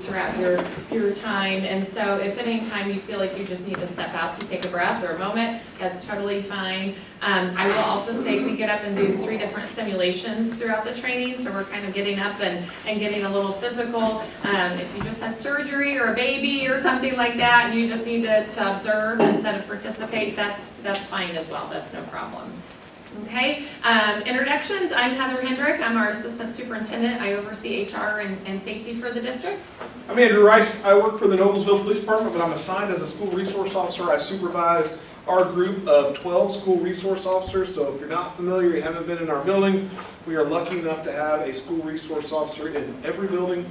throughout your time. And so if at any time you feel like you just need to step out to take a breath or a moment, that's totally fine. I will also say we get up and do 3 different simulations throughout the training, so we're kind of getting up and getting a little physical. If you just had surgery or a baby or something like that, and you just need to observe instead of participate, that's fine as well. That's no problem. Okay, introductions. I'm Heather Hendrick. I'm our Assistant Superintendent. I oversee HR and safety for the district. I'm Andrew Rice. I work for the Noblesville Police Department, but I'm assigned as a school resource officer. I supervise our group of 12 school resource officers. So if you're not familiar, you haven't been in our buildings, we are lucky enough to have a school resource officer in every building.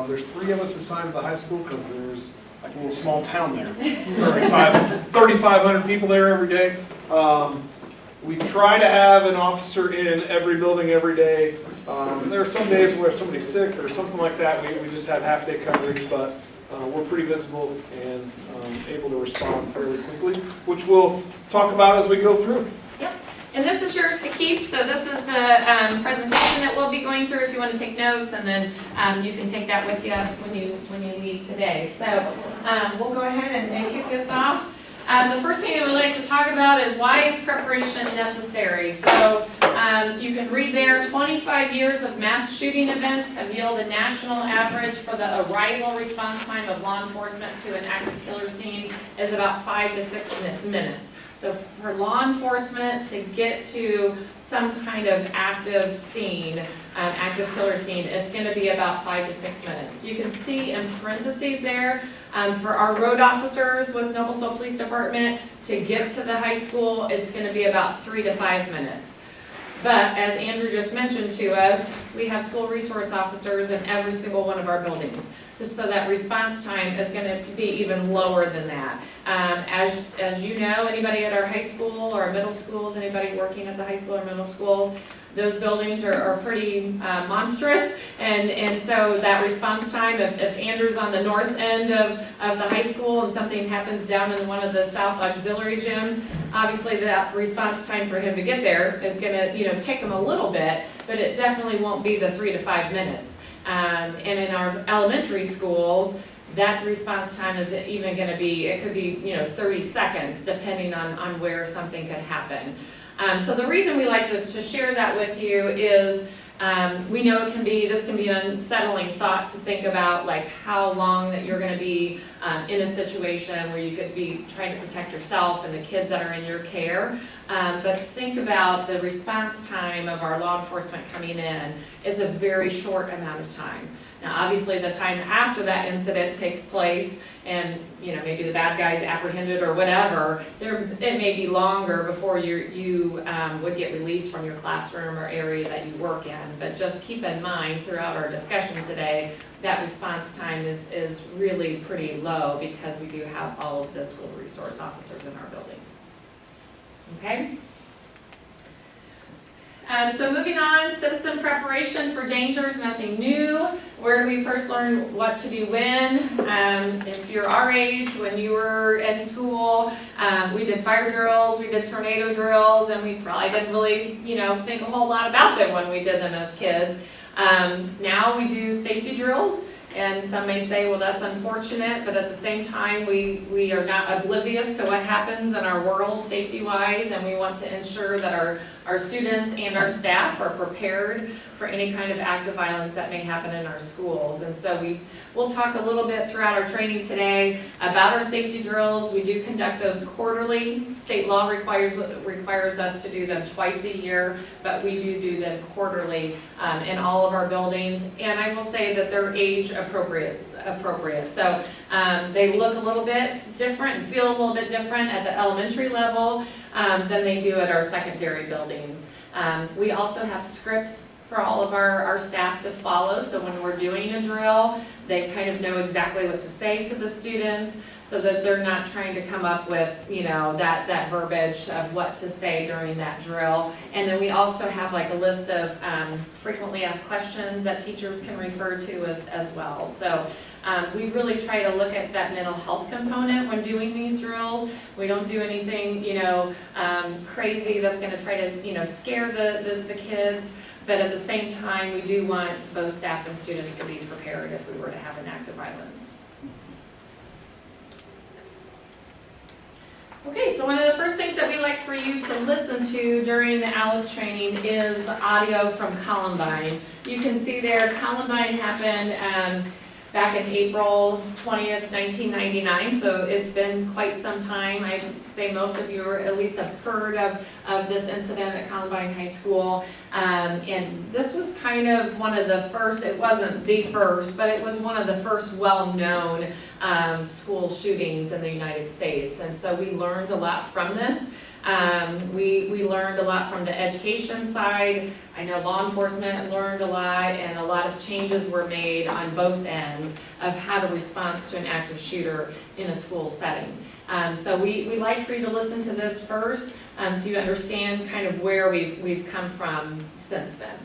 There's 3 of us assigned to the high school because there's like a little small town there. 3,500 people there every day. We try to have an officer in every building every day. There are some days where somebody's sick or something like that. We just have half-day coverage, but we're pretty visible and able to respond fairly quickly, which we'll talk about as we go through. Yep. And this is yours to keep. So this is the presentation that we'll be going through if you want to take notes, and then you can take that with you when you leave today. So we'll go ahead and kick this off. The first thing I would like to talk about is why is preparation necessary. So you can read there, 25 years of mass shooting events have yielded a national average for the arrival response time of law enforcement to an active killer scene is about 5 to 6 minutes. So for law enforcement to get to some kind of active scene, active killer scene, it's going to be about 5 to 6 minutes. You can see in parentheses there, for our road officers with Noblesville Police Department, to get to the high school, it's going to be about 3 to 5 minutes. But as Andrew just mentioned to us, we have school resource officers in every single one of our buildings. Just so that response time is going to be even lower than that. As you know, anybody at our high school or middle schools, anybody working at the high school or middle schools, those buildings are pretty monstrous, and so that response time, if Andrew's on the north end of the high school and something happens down in one of the south auxiliary gyms, obviously that response time for him to get there is going to take him a little bit, but it definitely won't be the 3 to 5 minutes. And in our elementary schools, that response time is even going to be, it could be 30 seconds depending on where something could happen. So the reason we like to share that with you is we know this can be an unsettling thought to think about, like how long that you're going to be in a situation where you could be trying to protect yourself and the kids that are in your care. But think about the response time of our law enforcement coming in. It's a very short amount of time. Now, obviously, the time after that incident takes place, and maybe the bad guy's apprehended or whatever, it may be longer before you would get released from your classroom or area that you work in. But just keep in mind throughout our discussion today that response time is really pretty low because we do have all of the school resource officers in our building. Okay? So moving on, citizen preparation for danger is nothing new. Where do we first learn what to do when? If you're our age, when you were in school, we did fire drills, we did tornado drills, and we probably didn't really, think a whole lot about them when we did them as kids. Now we do safety drills. And some may say, well, that's unfortunate, but at the same time, we are not oblivious to what happens in our world safety-wise, and we want to ensure that our students and our staff are prepared for any kind of act of violence that may happen in our schools. And so we'll talk a little bit throughout our training today about our safety drills. We do conduct those quarterly. State law requires us to do them twice a year, but we do them quarterly in all of our buildings. And I will say that they're age appropriate. So they look a little bit different and feel a little bit different at the elementary level than they do at our secondary buildings. We also have scripts for all of our staff to follow, so when we're doing a drill, they kind of know exactly what to say to the students, so that they're not trying to come up with, that verbiage of what to say during that drill. And then we also have like a list of frequently asked questions that teachers can refer to as well. So we really try to look at that mental health component when doing these drills. We don't do anything, crazy that's going to try to, scare the kids. But at the same time, we do want both staff and students to be prepared if we were to have an act of violence. things that we like for you to listen to during the Alice training is audio from Columbine. You can see there, Columbine happened back in April 20th, 1999, so it's been quite some time. I'd say most of you at least have heard of this incident at Columbine High School. And this was kind of one of the first, it wasn't the first, but it was one of the first well-known school shootings in the United States. And so we learned a lot from this. We learned a lot from the education side. I know law enforcement learned a lot, and a lot of changes were made on both ends of how to respond to an active shooter in a school setting. So we like for you to listen to this first, so you understand kind of where we've come from since then.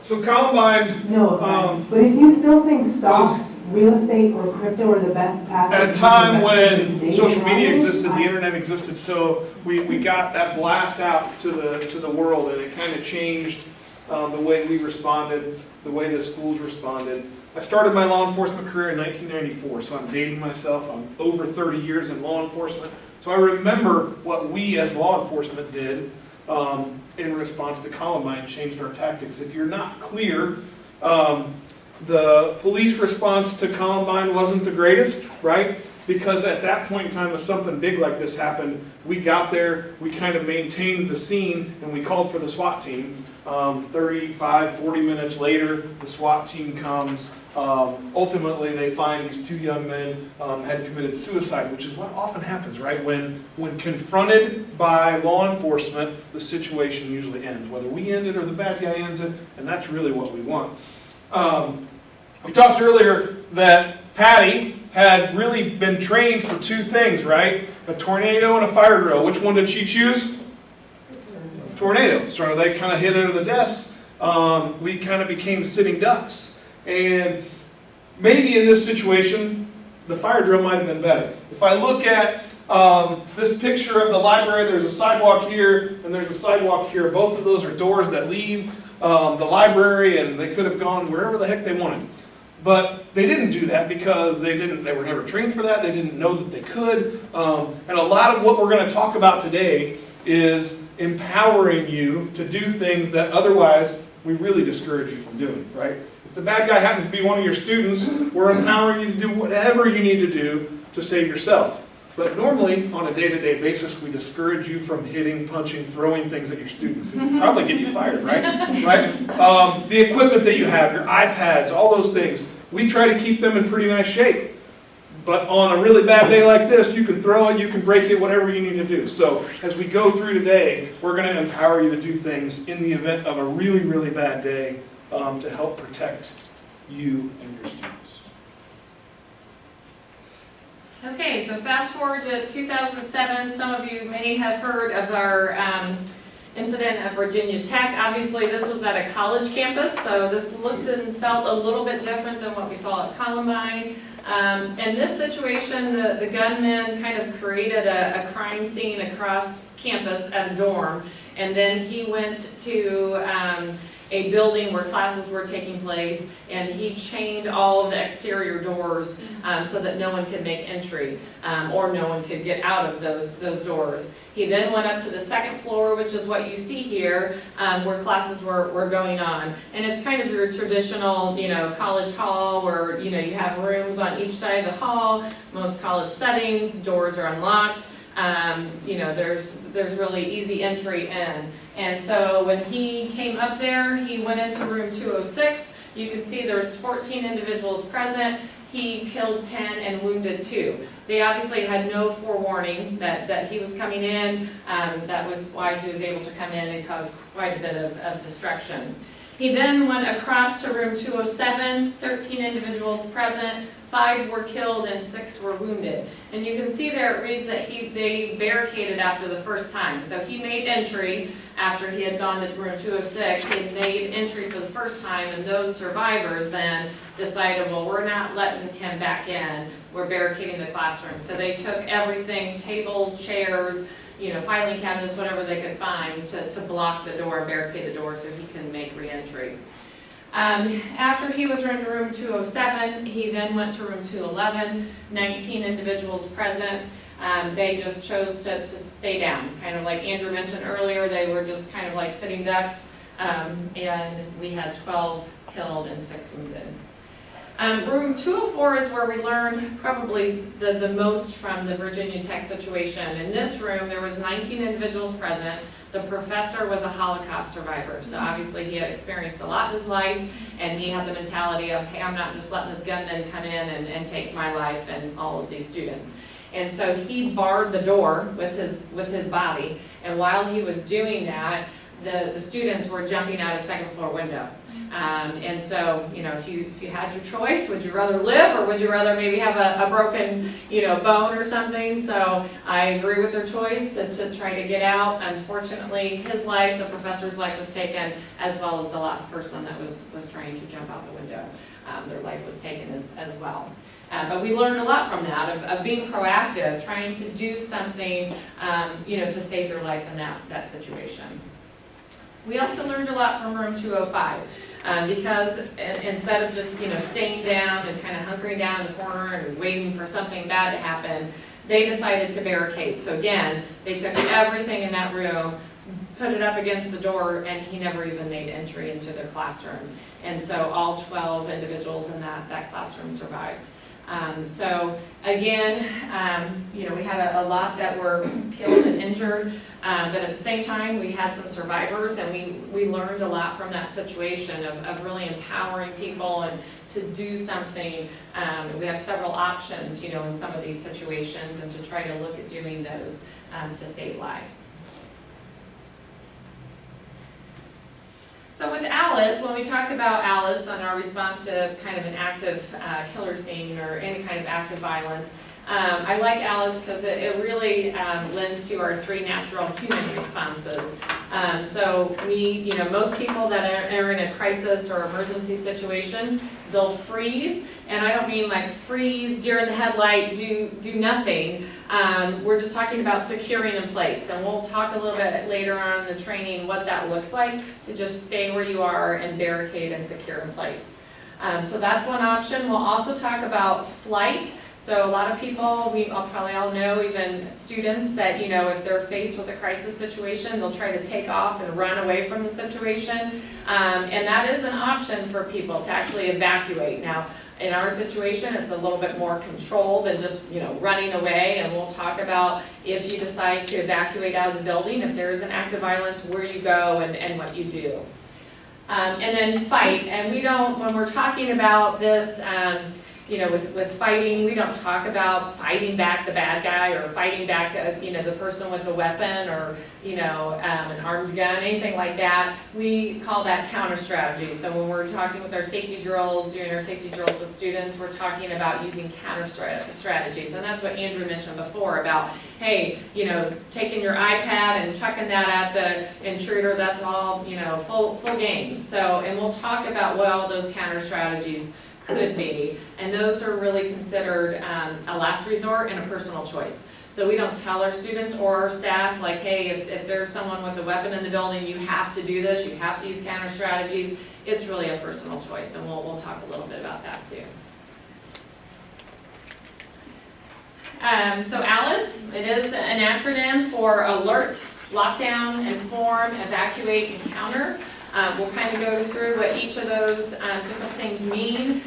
So Columbine, No offense, but if you still think stocks, real estate, or crypto are the best passive at a time when investment social media today, existed, the internet existed, so we got that blast out to the world, and it kind of changed the way we responded, the way the schools responded. I started my law enforcement career in 1994, so I'm dating myself. I'm over 30 years in law enforcement, so I remember what we as law enforcement did in response to Columbine, changed our tactics. If you're not clear, the police response to Columbine wasn't the greatest, right? Because at that point in time, if something big like this happened, we got there, we kind of maintained the scene, and we called for the SWAT team. 35, 40 minutes later, the SWAT team comes. Ultimately, they find these two young men had committed suicide, which is what often happens, right? When confronted by law enforcement, the situation usually ends. Whether we end it or the bad guy ends it, and that's really what we want. We talked earlier that Patty had really been trained for two things, right? A tornado and a fire drill. Which one did she choose? Tornado. So they kind of hid under the desks. We kind of became sitting ducks. And maybe in this situation, the fire drill might have been better. If I look at this picture of the library, there's a sidewalk here and there's a sidewalk here. Both of those are doors that leave the library, and they could have gone wherever the heck they wanted. But they didn't do that because they were never trained for that. They didn't know that they could. And a lot of what we're going to talk about today is empowering you to do things that otherwise we really discourage you from doing, right? If the bad guy happens to be one of your students, we're empowering you to do whatever you need to do to save yourself. But normally, on a day-to-day basis, we discourage you from hitting, punching, throwing things at your students. Probably get you fired, right? Right? The equipment that you have, your iPads, all those things, we try to keep them in pretty nice shape. But on a really bad day like this, you can throw it, you can break it, whatever you need to do. So as we go through today, we're going to empower you to do things in the event of a really, really bad day to help protect you and your students. Okay, so fast forward to 2007. Some of you may have heard of our incident at Virginia Tech. Obviously, this was at a college campus, so this looked and felt a little bit different than what we saw at Columbine. In this situation, the gunman kind of created a crime scene across campus at a dorm, and then he went to a building where classes were taking place, and he chained all of the exterior doors so that no one could make entry or no one could get out of those doors. He then went up to the second floor, which is what you see here, where classes were going on. And it's kind of your traditional, college hall where, you have rooms on each side of the hall. Most college settings, doors are unlocked. There's really easy entry in. And so when he came up there, he went into room 206. You can see there's 14 individuals present. He killed 10 and wounded 2. They obviously had no forewarning that he was coming in. That was why he was able to come in and cause quite a bit of destruction. He then went across to room 207, 13 individuals present, 5 were killed and 6 were wounded. And you can see there it reads that they barricaded after the first time. So he made entry after he had gone to room 206. He had made entry for the first time, and those survivors then decided, well, we're not letting him back in. We're barricading the classroom. So they took everything, tables, chairs, filing cabinets, whatever they could find to block the door, barricade the door so he can make re-entry. After he was in room 207, he then went to room 211, 19 individuals present. They just chose to stay down, kind of like Andrew mentioned earlier, they were just kind of like sitting ducks, and we had 12 killed and 6 wounded. Room 204 is where we learned probably the most from the Virginia Tech situation. In this room, there was 19 individuals present. The professor was a Holocaust survivor, so obviously he had experienced a lot in his life, and he had the mentality of, hey, I'm not just letting this gunman come in and take my life and all of these students. And so he barred the door with his body, and while he was doing that, the students were jumping out a second floor window. And so, you know, if you had your choice, would you rather live or would you rather maybe have a broken, you know, bone or something? So I agree with their choice to try to get out. Unfortunately, his life, the professor's life was taken, as well as the last person that was trying to jump out the window. Their life was taken as well. But we learned a lot from that, of being proactive, trying to do something, you know, to save your life in that situation. We also learned a lot from room 205. Because instead of just, you know, staying down and kind of hunkering down in the corner and waiting for something bad to happen, they decided to barricade. So again, they took everything in that room, put it up against the door, and he never even made entry into their classroom. And so all 12 individuals in that classroom survived. So again, you know, we had a lot that were killed and injured, but at the same time, we had some survivors, and we learned a lot from that situation of really empowering people and to do something. We have several options, you know, in some of these situations, and to try to look at doing those to save lives. So with Alice, when we talk about Alice and our response to kind of an active killer scene or any kind of active violence, I like Alice because it really lends to our 3 natural human responses. So you know, most people that are in a crisis or emergency situation, they'll freeze. And I don't mean like freeze, deer in the headlight, do nothing. We're just talking about securing in place. And we'll talk a little bit later on in the training what that looks like, to just stay where you are and barricade and secure in place. So that's one option. We'll also talk about flight. So a lot of people, I'll probably all know, even students, that, you know, if they're faced with a crisis situation, they'll try to take off and run away from the situation. And that is an option for people to actually evacuate. Now, in our situation, it's a little bit more controlled than just, you know, running away, and we'll talk about if you decide to evacuate out of the building, if there is an act of violence, where you go and what you do. And then fight, and we don't, when we're talking about this, you know, with fighting, we don't talk about fighting back the bad guy or fighting back, you know, the person with a weapon or, you know, an armed gun, anything like that. We call that counter strategy. So when we're talking with our safety drills, doing our safety drills with students, we're talking about using counter strategies. And that's what Andrew mentioned before about, hey, you know, taking your iPad and chucking that at the intruder, that's all, you know, full game. So, and we'll talk about what all those counter strategies could be, and those are really considered a last resort and a personal choice. So we don't tell our students or our staff, like, hey, if there's someone with a weapon in the building, you have to do this, you have to use counter strategies. It's really a personal choice, and we'll talk a little bit about that too. So ALICE, it is an acronym for Alert, Lockdown, Inform, Evacuate, and Counter. We'll kind of go through what each of those different things mean.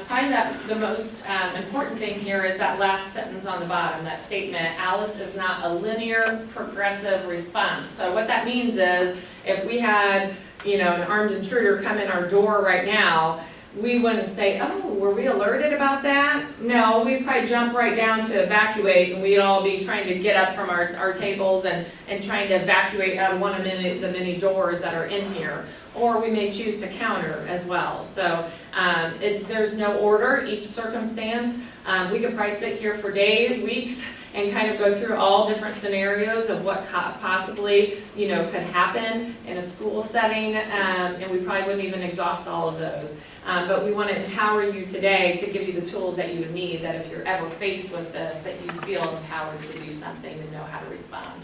Probably the most important thing here is that last sentence on the bottom, that statement, ALICE is not a linear, progressive response. So what that means is, if we had, you know, an armed intruder come in our door right now, we wouldn't say, oh, were we alerted about that? No, we'd probably jump right down to evacuate, and we'd all be trying to get up from our tables and trying to evacuate out of one of the many doors that are in here. Or we may choose to counter as well. So there's no order, each circumstance. We could probably sit here for days, weeks, and kind of go through all different scenarios of what possibly, you know, could happen in a school setting, and we probably wouldn't even exhaust all of those. But we want to empower you today to give you the tools that you would need, that if you're ever faced with this, that you feel empowered to do something and know how to respond.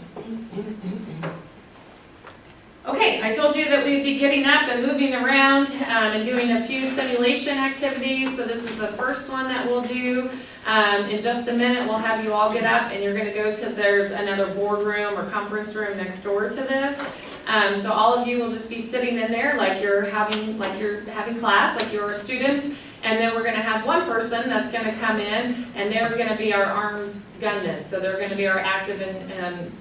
Okay, I told you that we'd be getting up and moving around and doing a few simulation activities. So this is the first one that we'll do. In just a minute, we'll have you all get up and you're going to go to, there's another boardroom or conference room next door to this. So all of you will just be sitting in there like you're having class, like you're students. And then we're going to have one person that's going to come in, and they're going to be our armed gunman. So they're going to be our active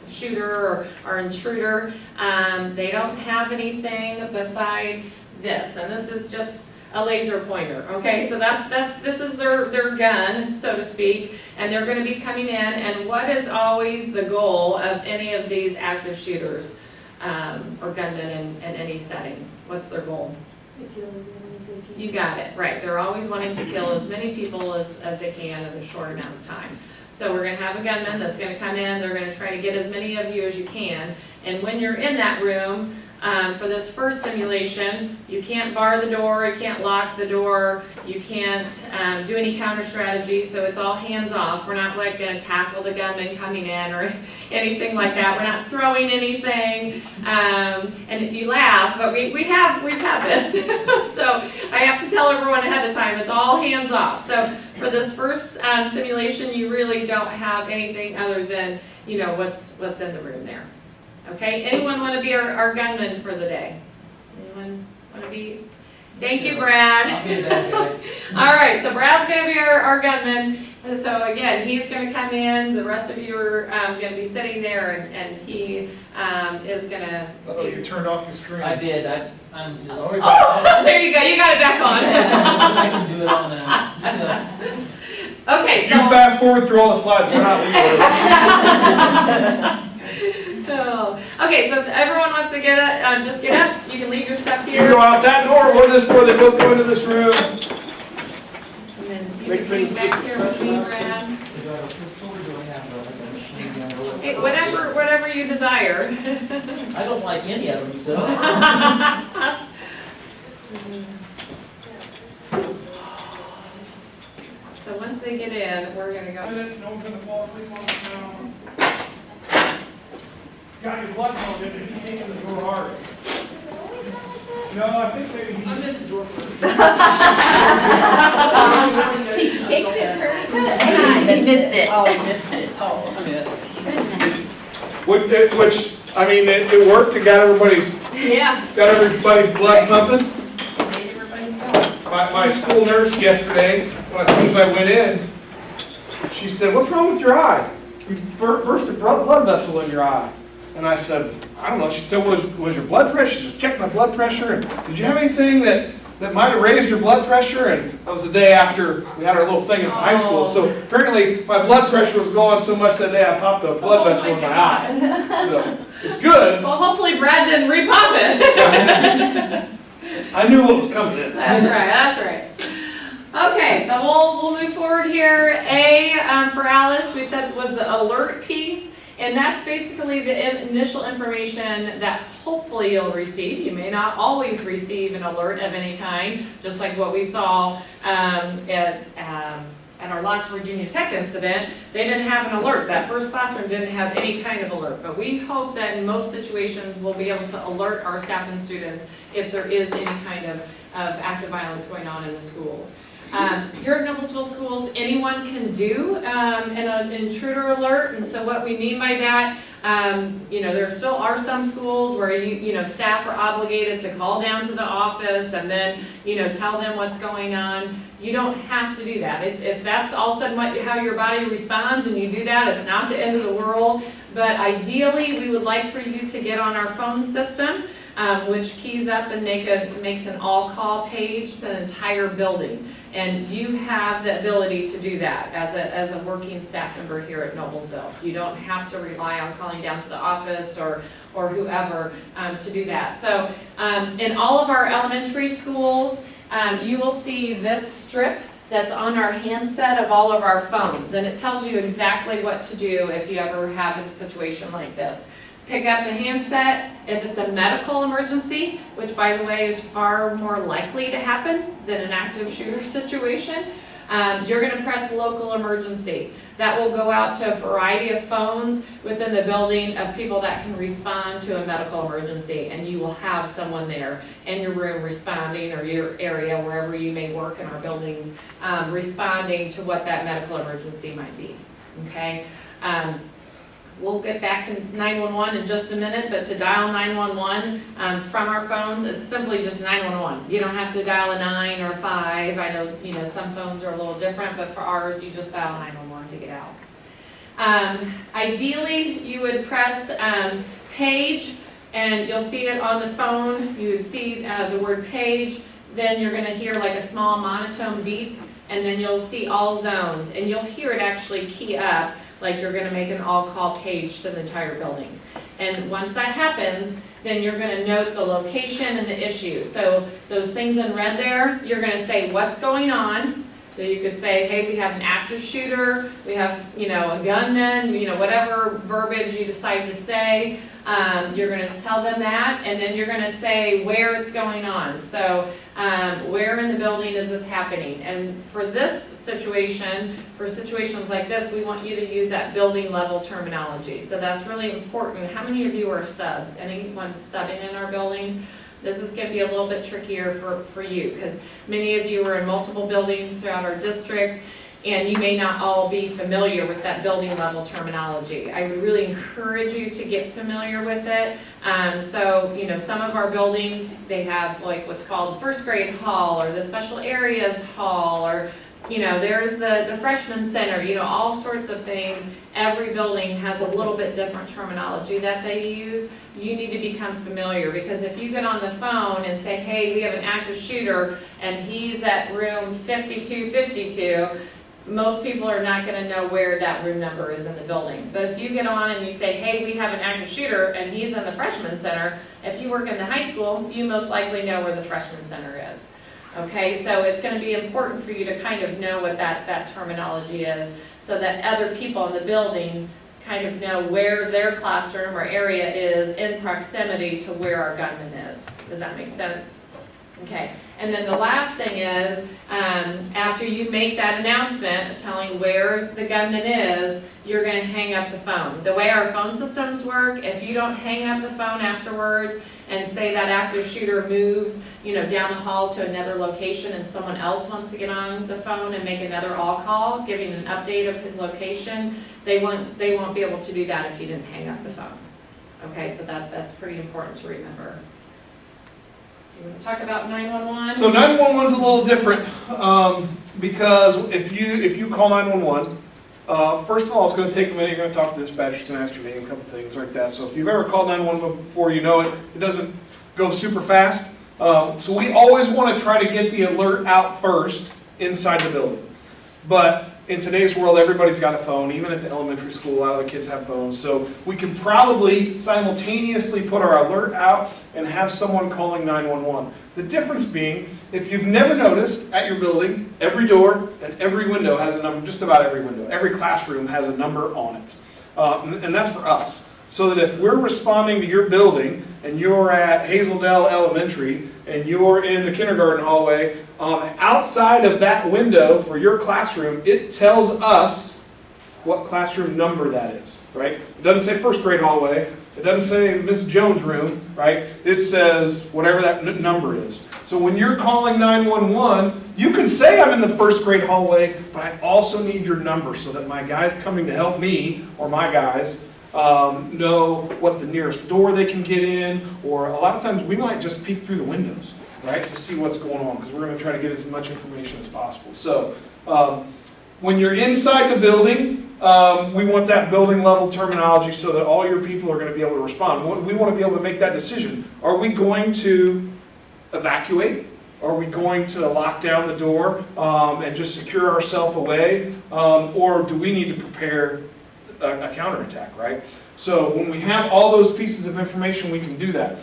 shooter or our intruder. They don't have anything besides this, and this is just a laser pointer. Okay, so this is their gun, so to speak, and they're going to be coming in. And what is always the goal of any of these active shooters or gunmen in any setting? What's their goal? You got it, right. They're always wanting to kill as many people as they can in a short amount of time. So we're going to have a gunman that's going to come in. They're going to try to get as many of you as you can. And when you're in that room, for this first simulation, you can't bar the door, you can't lock the door, you can't do any counter strategy, so it's all hands off. We're not like going to tackle the gunman coming in or anything like that. We're not throwing anything. And you laugh, but we've had this. So I have to tell everyone ahead of time, it's all hands off. So for this first simulation, you really don't have anything other than, you know, what's in the room there. Okay, anyone want to be our gunman for the day? Anyone want to be? Thank you, Brad. I'll be that guy. All right, so Brad's going to be our gunman. And so again, he's going to come in. The rest of you are going to be sitting there, and he is going to. Oh, you turned off your screen. I did. I'm just. Oh, there you go. You got it back on. I can do it on now. Okay, You so. fast forward through all the slides. We're not leaving. Oh. Okay, so if everyone wants to get up, just get up. You can leave your stuff You here. go out that door or this door. They both go into this room. And then you can leave back here with me, Brad. Do I have a pistol or do I have like a machine gun? Or what's Hey, the- whatever you desire. I don't like any of them, so. So once they get in, we're gonna go. No one's gonna fall asleep on us now. Got your blood on it, and he's taking the door hard. No, I think maybe he missed the door first. He missed it. Oh, I missed it. Oh, I missed. Which, I mean, it worked. It got everybody's blood pumping. My school nurse yesterday, as soon as I went in, she said, "What's wrong with your eye? You burst a blood vessel in your eye." And I said, "I don't know." She said, was your blood pressure? She just checked my blood pressure. And did you have anything that might have raised your blood pressure? And that was the day after we had our little thing in high school. So apparently my blood pressure was going so much that day I popped a blood vessel in my eye. So it's good. Well, hopefully Brad didn't repop it. I knew what was coming in. That's right. Okay, so we'll move forward here. For Alice, we said was the alert piece, and that's basically the initial information that hopefully you'll receive. You may not always receive an alert of any kind, just like what we saw at our last Virginia Tech incident. They didn't have an alert. That first classroom didn't have any kind of alert, but we hope that in most situations we'll be able to alert our staff and students if there is any kind of active violence going on in the schools. Here at Noblesville Schools, anyone can do an intruder alert, and so what we mean by that, there still are some schools where staff are obligated to call down to the office and then tell them what's going on. You don't have to do that. If that's all of a sudden how your body responds and you do that, it's not the end of the world. But ideally, we would like for you to get on our phone system, which keys up and makes an all-call page to the entire building. And you have the ability to do that as a working staff member here at Noblesville. You don't have to rely on calling down to the office or whoever to do that. So in all of our elementary schools, you will see this strip that's on our handset of all of our phones, and it tells you exactly what to do if you ever have a situation like this. Pick up the handset if it's a medical emergency, which by the way is far more likely to happen than an active shooter situation. You're going to press local emergency. That will go out to a variety of phones within the building of people that can respond to a medical emergency, and you will have someone there in your room responding, or your area, wherever you may work in our buildings, responding to what that medical emergency might be, okay? We'll get back to 911 in just a minute, but to dial 911 from our phones, it's simply just 911. You don't have to dial a 9 or a 5. I know, some phones are a little different, but for ours, you just dial 911 to get out. Ideally, you would press page, and you'll see it on the phone. You would see the word page, then you're going to hear like a small monotone beep, and then you'll see all zones, and you'll hear it actually key up, like you're going to make an all-call page to the entire building. And once that happens, then you're going to note the location and the issue. So those things in red there, you're going to say what's going on. So you could say, hey, we have an active shooter, we have, a gunman, whatever verbiage you decide to say. You're going to tell them that, and then you're going to say where it's going on. So where in the building is this happening? And for this situation, for situations like this, we want you to use that building level terminology. So that's really important. How many of you are subs? Anyone subbing in our buildings? This is going to be a little bit trickier for you, because many of you are in multiple buildings throughout our district, and you may not all be familiar with that building level terminology. I would really encourage you to get familiar with it. So, some of our buildings, they have like what's called first grade hall, or the special areas hall, or there's the freshman center, all sorts of things. Every building has a little bit different terminology that they use. You need to become familiar, because if you get on the phone and say, hey, we have an active shooter and he's at room 5252, most people are not going to know where that room number is in the building. But if you get on and you say, hey, we have an active shooter and he's in the freshman center, if you work in the high school, you most likely know where the freshman center is. Okay, so it's going to be important for you to kind of know what that terminology is, so that other people in the building kind of know where their classroom or area is in proximity to where our gunman is. Does that make sense? Okay, and then the last thing is, after you make that announcement telling where the gunman is, you're going to hang up the phone. The way our phone systems work, if you don't hang up the phone afterwards and say that active shooter moves, down the hall to another location, and someone else wants to get on the phone and make another all-call, giving an update of his location, they won't be able to do that if you didn't hang up the phone. Okay, so that's pretty important to remember. You want to talk about 911? So 911 is a little different, because if you call 911, first of all, it's going to take a minute. You're going to talk to the dispatcher, it's going to ask your name, a couple things like that. So if you've ever called 911 before, you know it doesn't go super fast. So we always want to try to get the alert out first inside the building. But in today's world, everybody's got a phone. Even at the elementary school, a lot of the kids have phones. So we can probably simultaneously put our alert out and have someone calling 911. The difference being, if you've never noticed, at your building, every door and every window has a number, just about every window. Every classroom has a number on it. And that's for us. So that if we're responding to your building and you're at Hazeldale Elementary and you're in the kindergarten hallway, outside of that window for your classroom, it tells us what classroom number that is, right? It doesn't say first grade hallway. It doesn't say Miss Jones' room, right? It says whatever that number is. So when you're calling 911, you can say I'm in the first grade hallway, but I also need your number so that my guys coming to help me, or my guys, know what the nearest door they can get in, or a lot of times we might just peek through the windows, right, to see what's going on, because we're going to try to get as much information as possible. So when you're inside the building, we want that building level terminology so that all your people are going to be able to respond. We want to be able to make that decision. Are we going to evacuate? Are we going to lock down the door and just secure ourselves away? Or do we need to prepare a counterattack, right? So when we have all those pieces of information, we can do that.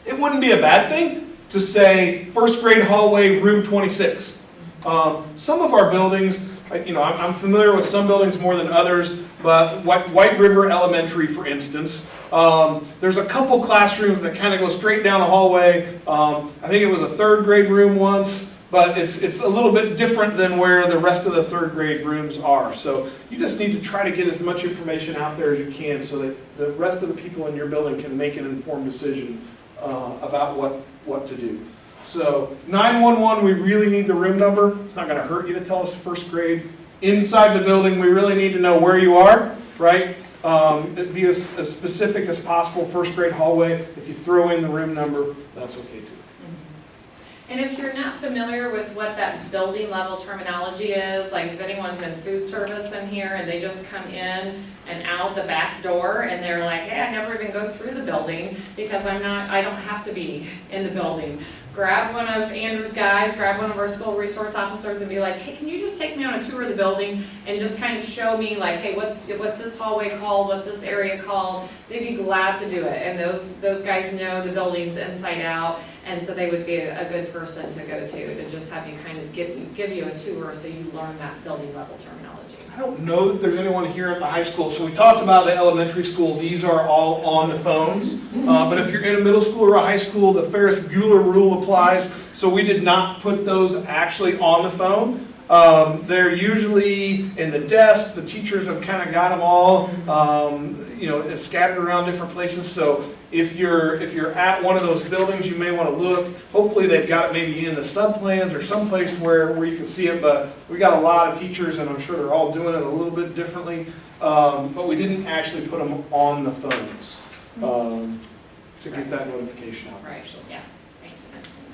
It wouldn't be a bad thing to say first grade hallway, room 26. Some of our buildings, I'm familiar with some buildings more than others, but White River Elementary, for instance, there's a couple classrooms that kind of go straight down the hallway. I think it was a third grade room once, but it's a little bit different than where the rest of the third grade rooms are. So you just need to try to get as much information out there as you can so that the rest of the people in your building can make an informed decision about what to do. So 911, we really need the room number. It's not going to hurt you to tell us first grade. Inside the building, we really need to know where you are, right? Be as specific as possible, first grade hallway. If you throw in the room number, that's okay too. And if you're not familiar with what that building level terminology is, like if anyone's in food service in here and they just come in and out the back door and they're like, hey, I never even go through the building because I don't have to be in the building. Grab one of Andrew's guys, grab one of our school resource officers and be like, hey, can you just take me on a tour of the building and just kind of show me like, hey, what's this hallway called? What's this area called? They'd be glad to do it. And those guys know the buildings inside out. And so they would be a good person to go to just have you kind of give you a tour so you learn that building level terminology. I don't know that there's anyone here at the high school. So we talked about the elementary school. These are all on the phones. But if you're in a middle school or a high school, the Ferris-Bueller rule applies. So we did not put those actually on the phone. They're usually in the desk. The teachers have kind of got them all, scattered around different places. So if you're at one of those buildings, you may want to look. Hopefully they've got it maybe in the subplans or someplace where you can see it. But we got a lot of teachers, and I'm sure they're all doing it a little bit differently. But we didn't actually put them on the phones to get that notification out. Right. So. Yeah. Thanks for mentioning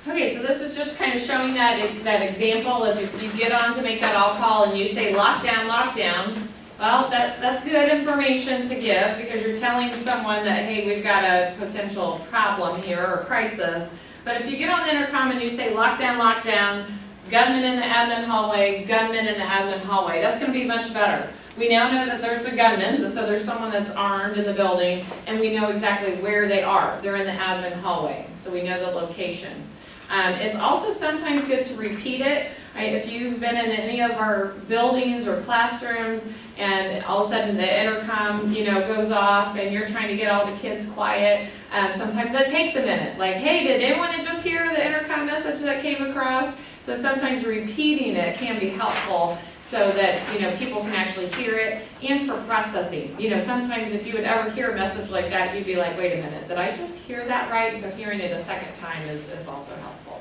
that. Okay, so this is just kind of showing that example of if you get on to make that all call and you say lockdown, lockdown. Well, that's good information to give because you're telling someone that, hey, we've got a potential problem here or crisis. But if you get on the intercom and you say lockdown, lockdown, gunman in the admin hallway, gunman in the admin hallway, that's going to be much better. We now know that there's a gunman, so there's someone that's armed in the building, and we know exactly where they are. They're in the admin hallway, so we know the location. It's also sometimes good to repeat it. Right? If you've been in any of our buildings or classrooms and all of a sudden the intercom goes off and you're trying to get all the kids quiet, sometimes that takes a minute. Like, hey, did anyone just hear the intercom message that came across? So sometimes repeating it can be helpful so that people can actually hear it, and for processing. Sometimes if you would ever hear a message like that, you'd be like, wait a minute, did I just hear that right? So hearing it a second time is also helpful.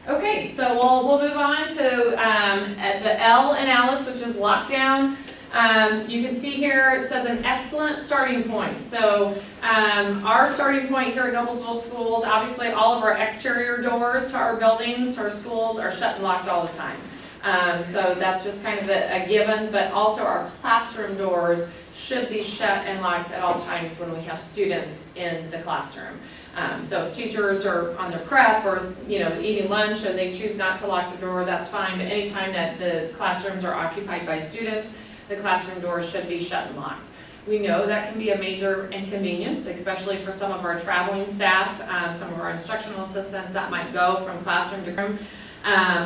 Okay, so we'll move on to the L in Alice, which is lockdown. You can see here it says an excellent starting point. So our starting point here at Noblesville Schools, obviously all of our exterior doors to our buildings, to our schools are shut and locked all the time. So that's just kind of a given, but also our classroom doors should be shut and locked at all times when we have students in the classroom. So if teachers are on their prep or eating lunch and they choose not to lock the door, that's fine. But anytime that the classrooms are occupied by students, the classroom doors should be shut and locked. We know that can be a major inconvenience, especially for some of our traveling staff, some of our instructional assistants that might go from classroom to room,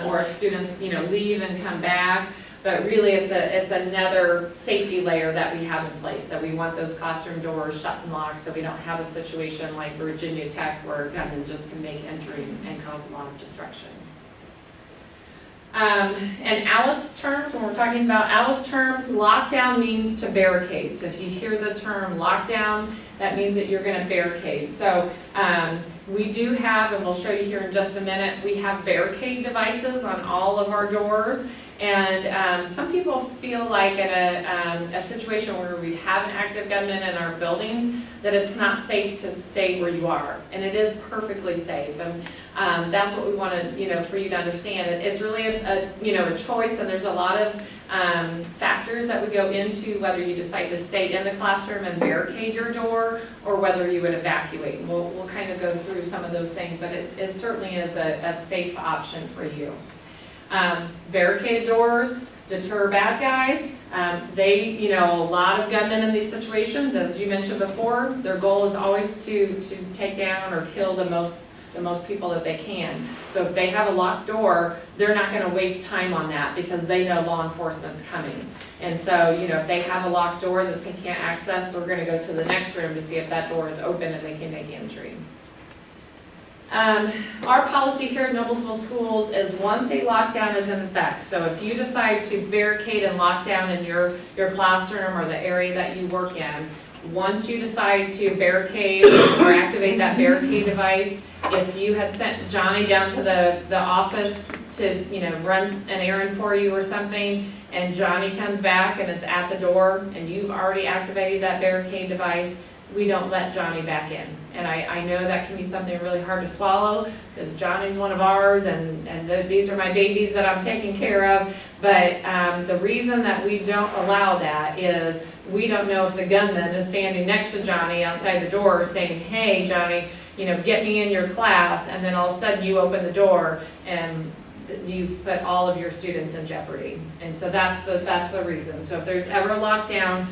or if students leave and come back. But really, it's another safety layer that we have in place. That we want those classroom doors shut and locked, so we don't have a situation like Virginia Tech where gunmen just can make entry and cause a lot of destruction. And Alice terms, when we're talking about Alice terms, lockdown means to barricade. So if you hear the term lockdown, that means that you're going to barricade. So we do have, and we'll show you here in just a minute, we have barricade devices on all of our doors. And some people feel like in a situation where we have an active gunman in our buildings, that it's not safe to stay where you are. And it is perfectly safe. And that's what we want to, for you to understand. It's really a choice, and there's a lot of factors that would go into whether you decide to stay in the classroom and barricade your door, or whether you would evacuate. And we'll kind of go through some of those things, but it certainly is a safe option for you. Barricaded doors deter bad guys. A lot of gunmen in these situations, as you mentioned before, their goal is always to take down or kill the most the most people that they can. So if they have a locked door, they're not gonna waste time on that because they know law enforcement's coming. And so, you know, if they have a locked door that they can't access, we're gonna go to the next room to see if that door is open and they can make entry. Our policy here at Noblesville Schools is once a lockdown is in effect, so if you decide to barricade and lock down in your classroom or the area that you work in, once you decide to barricade or activate that barricade device, if you had sent Johnny down to the office to, you know, run an errand for you or something, and Johnny comes back and is at the door and you've already activated that barricade device, we don't let Johnny back in. And I know that can be something really hard to swallow because Johnny's one of ours and these are my babies that I'm taking care of. But the reason that we don't allow that is we don't know if the gunman is standing next to Johnny outside the door saying, hey, Johnny, you know, get me in your class, and then all of a sudden you open the door and you put all of your students in jeopardy. And so that's the reason. So if there's ever a lockdown,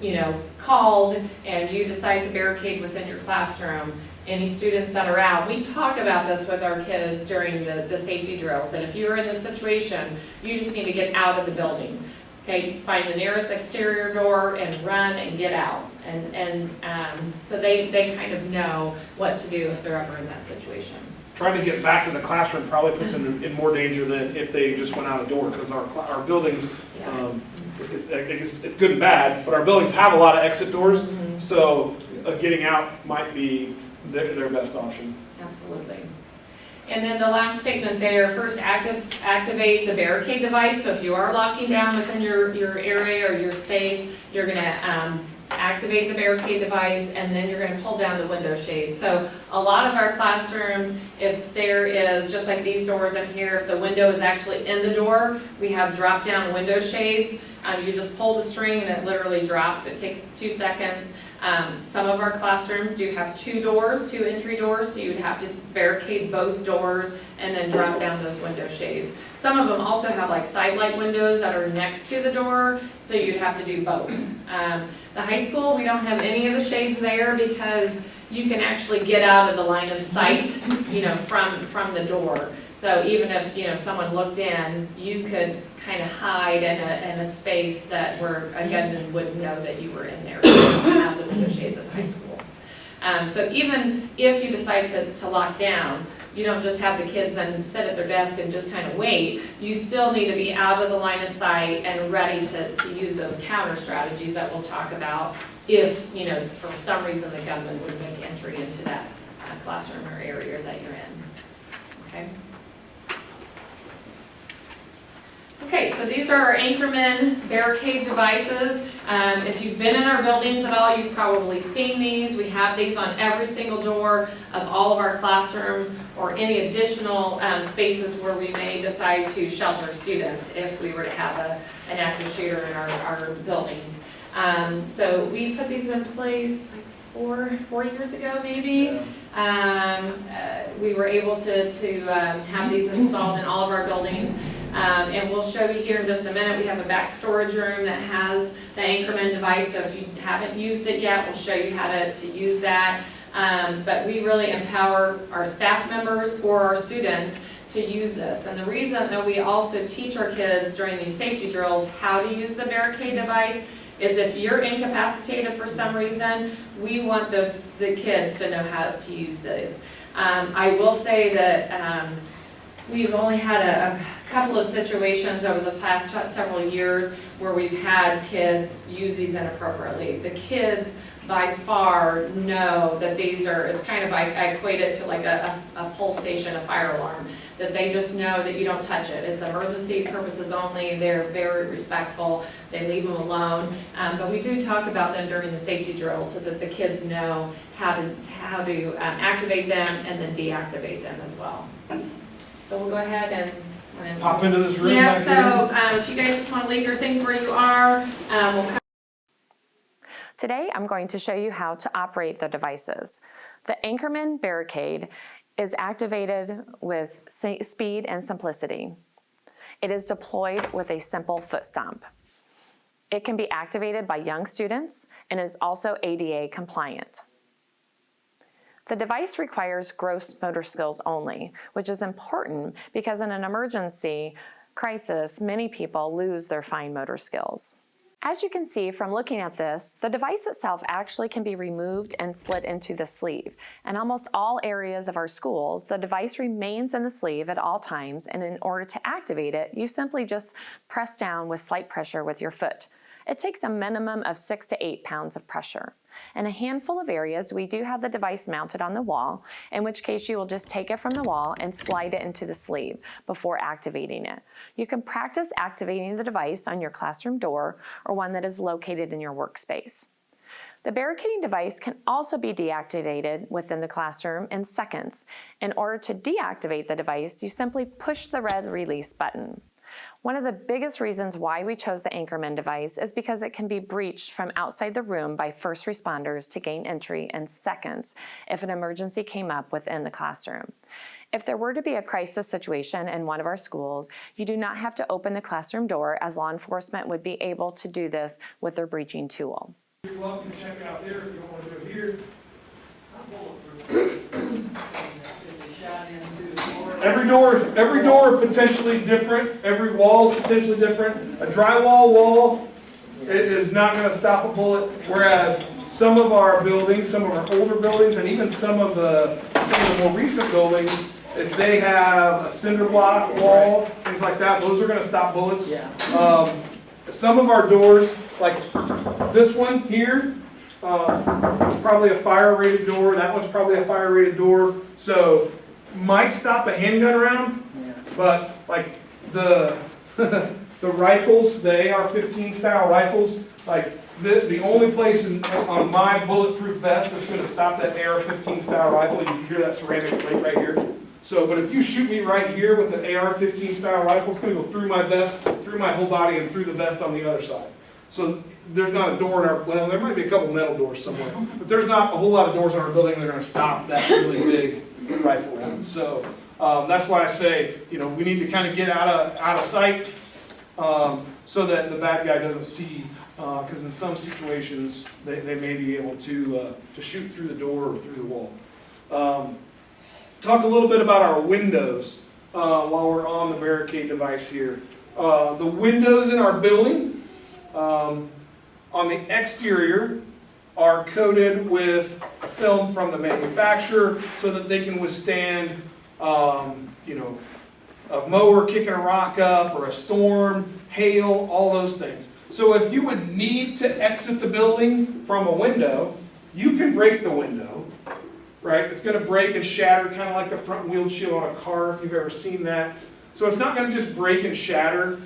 you know, called and you decide to barricade within your classroom, any students that are out, we talk about this with our kids during the safety drills, and if you're in this situation, you just need to get out of the building. Okay, find the nearest exterior door and run and get out. And so they kind of know what to do if they're ever in that situation. Trying to get back to the classroom probably puts them in more danger than if they just went out a door, because our buildings, Yeah. it's good and bad, but our buildings have a lot of exit doors, Mm-hmm. so getting out might be their best option. Absolutely. And then the last statement there, first activate the barricade device. So if you are locking down within your area or your space, you're gonna activate the barricade device, and then you're gonna pull down the window shades. So a lot of our classrooms, if there is, just like these doors in here, if the window is actually in the door, we have drop down window shades. You just pull the string and it literally drops. It takes 2 seconds. Some of our classrooms do have two entry doors, so you'd have to barricade both doors and then drop down those window shades. Some of them also have like side light windows that are next to the door, so you'd have to do both. The high school, we don't have any of the shades there because you can actually get out of the line of sight, you know, from the door. So even if, you know, someone looked in, you could kind of hide in a space that where a gunman wouldn't know that you were in there. You don't have the window shades at the high school. So even if you decide to lock down, you don't just have the kids then sit at their desk and just kind of wait. You still need to be out of the line of sight and ready to use those counter strategies that we'll talk about if, you know, for some reason the gunman would make entry into that classroom or area that you're in. Okay? Okay, so these are our Anchorman barricade devices. If you've been in our buildings at all, you've probably seen these. We have these on every single door of all of our classrooms or any additional spaces where we may decide to shelter students if we were to have an active shooter in our buildings. So we put these in place like 4 years ago maybe. We were able to have these installed in all of our buildings. And we'll show you here in just a minute. We have a back storage room that has the Anchorman device, so if you haven't used it yet, we'll show you how to use that. But we really empower our staff members or our students to use this. And the reason that we also teach our kids during these safety drills how to use the barricade device is if you're incapacitated for some reason, we want the kids to know how to use this. I will say that we've only had a couple of situations over the past several years where we've had kids use these inappropriately. The kids by far know that these are, it's kind of, I equate it to like a pull station, a fire alarm, that they just know that you don't touch it. It's emergency purposes only. They're very respectful. They leave them alone. But we do talk about them during the safety drills so that the kids know how to activate them and then deactivate them as well. So we'll go ahead and Pop into this room yeah, back so here. if you guys just want to leave your things where you are, we'll come. Today, I'm going to show you how to operate the devices. The Anchorman barricade is activated with speed and simplicity. It is deployed with a simple foot stomp. It can be activated by young students and is also ADA compliant. The device requires gross motor skills only, which is important because in an emergency crisis, many people lose their fine motor skills. As you can see from looking at this, the device itself actually can be removed and slid into the sleeve. In almost all areas of our schools, the device remains in the sleeve at all times, and in order to activate it, you simply just press down with slight pressure with your foot. It takes a minimum of 6 to 8 pounds of pressure. In a handful of areas, we do have the device mounted on the wall, in which case you will just take it from the wall and slide it into the sleeve before activating it. You can practice activating the device on your classroom door or one that is located in your workspace. The barricading device can also be deactivated within the classroom in seconds. In order to deactivate the device, you simply push the red release button. One of the biggest reasons why we chose the Anchorman device is because it can be breached from outside the room by first responders to gain entry in seconds if an emergency came up within the classroom. If there were to be a crisis situation in one of our schools, you do not have to open the classroom door, as law enforcement would be able to do this with their breaching tool. You're welcome to check it out there if you don't want to do it here. Every door is potentially different. Every wall is potentially different. A drywall wall is not going to stop a bullet, whereas some of our buildings, some of our older buildings, and even some of the more recent buildings, if they have a cinder block wall, things like that, those are going to stop bullets. Some of our doors, like this one here, it's probably a fire-rated door. That one's probably a fire-rated door. So might stop a handgun round, but like the the rifles, the AR-15 style rifles, like the only place on my bulletproof vest that's going to stop that AR-15 style rifle, you can hear that ceramic plate right here. So, but if you shoot me right here with an AR-15 style rifle, it's going to go through my vest, through my whole body, and through the vest on the other side. So there's not a door in our, well, there might be a couple metal doors somewhere, but there's not a whole lot of doors in our building that are going to stop that really big rifle round. So that's why I say, we need to kind of get out of sight so that the bad guy doesn't see, because in some situations they may be able to shoot through the door or through the wall. Talk a little bit about our windows while we're on the barricade device here. The windows in our building on the exterior are coated with film from the manufacturer so that they can withstand, a mower kicking a rock up or a storm, hail, all those things. So if you would need to exit the building from a window, you can break the window, right? It's going to break and shatter, kind of like the front windshield on a car, if you've ever seen that. So it's not going to just break and shatter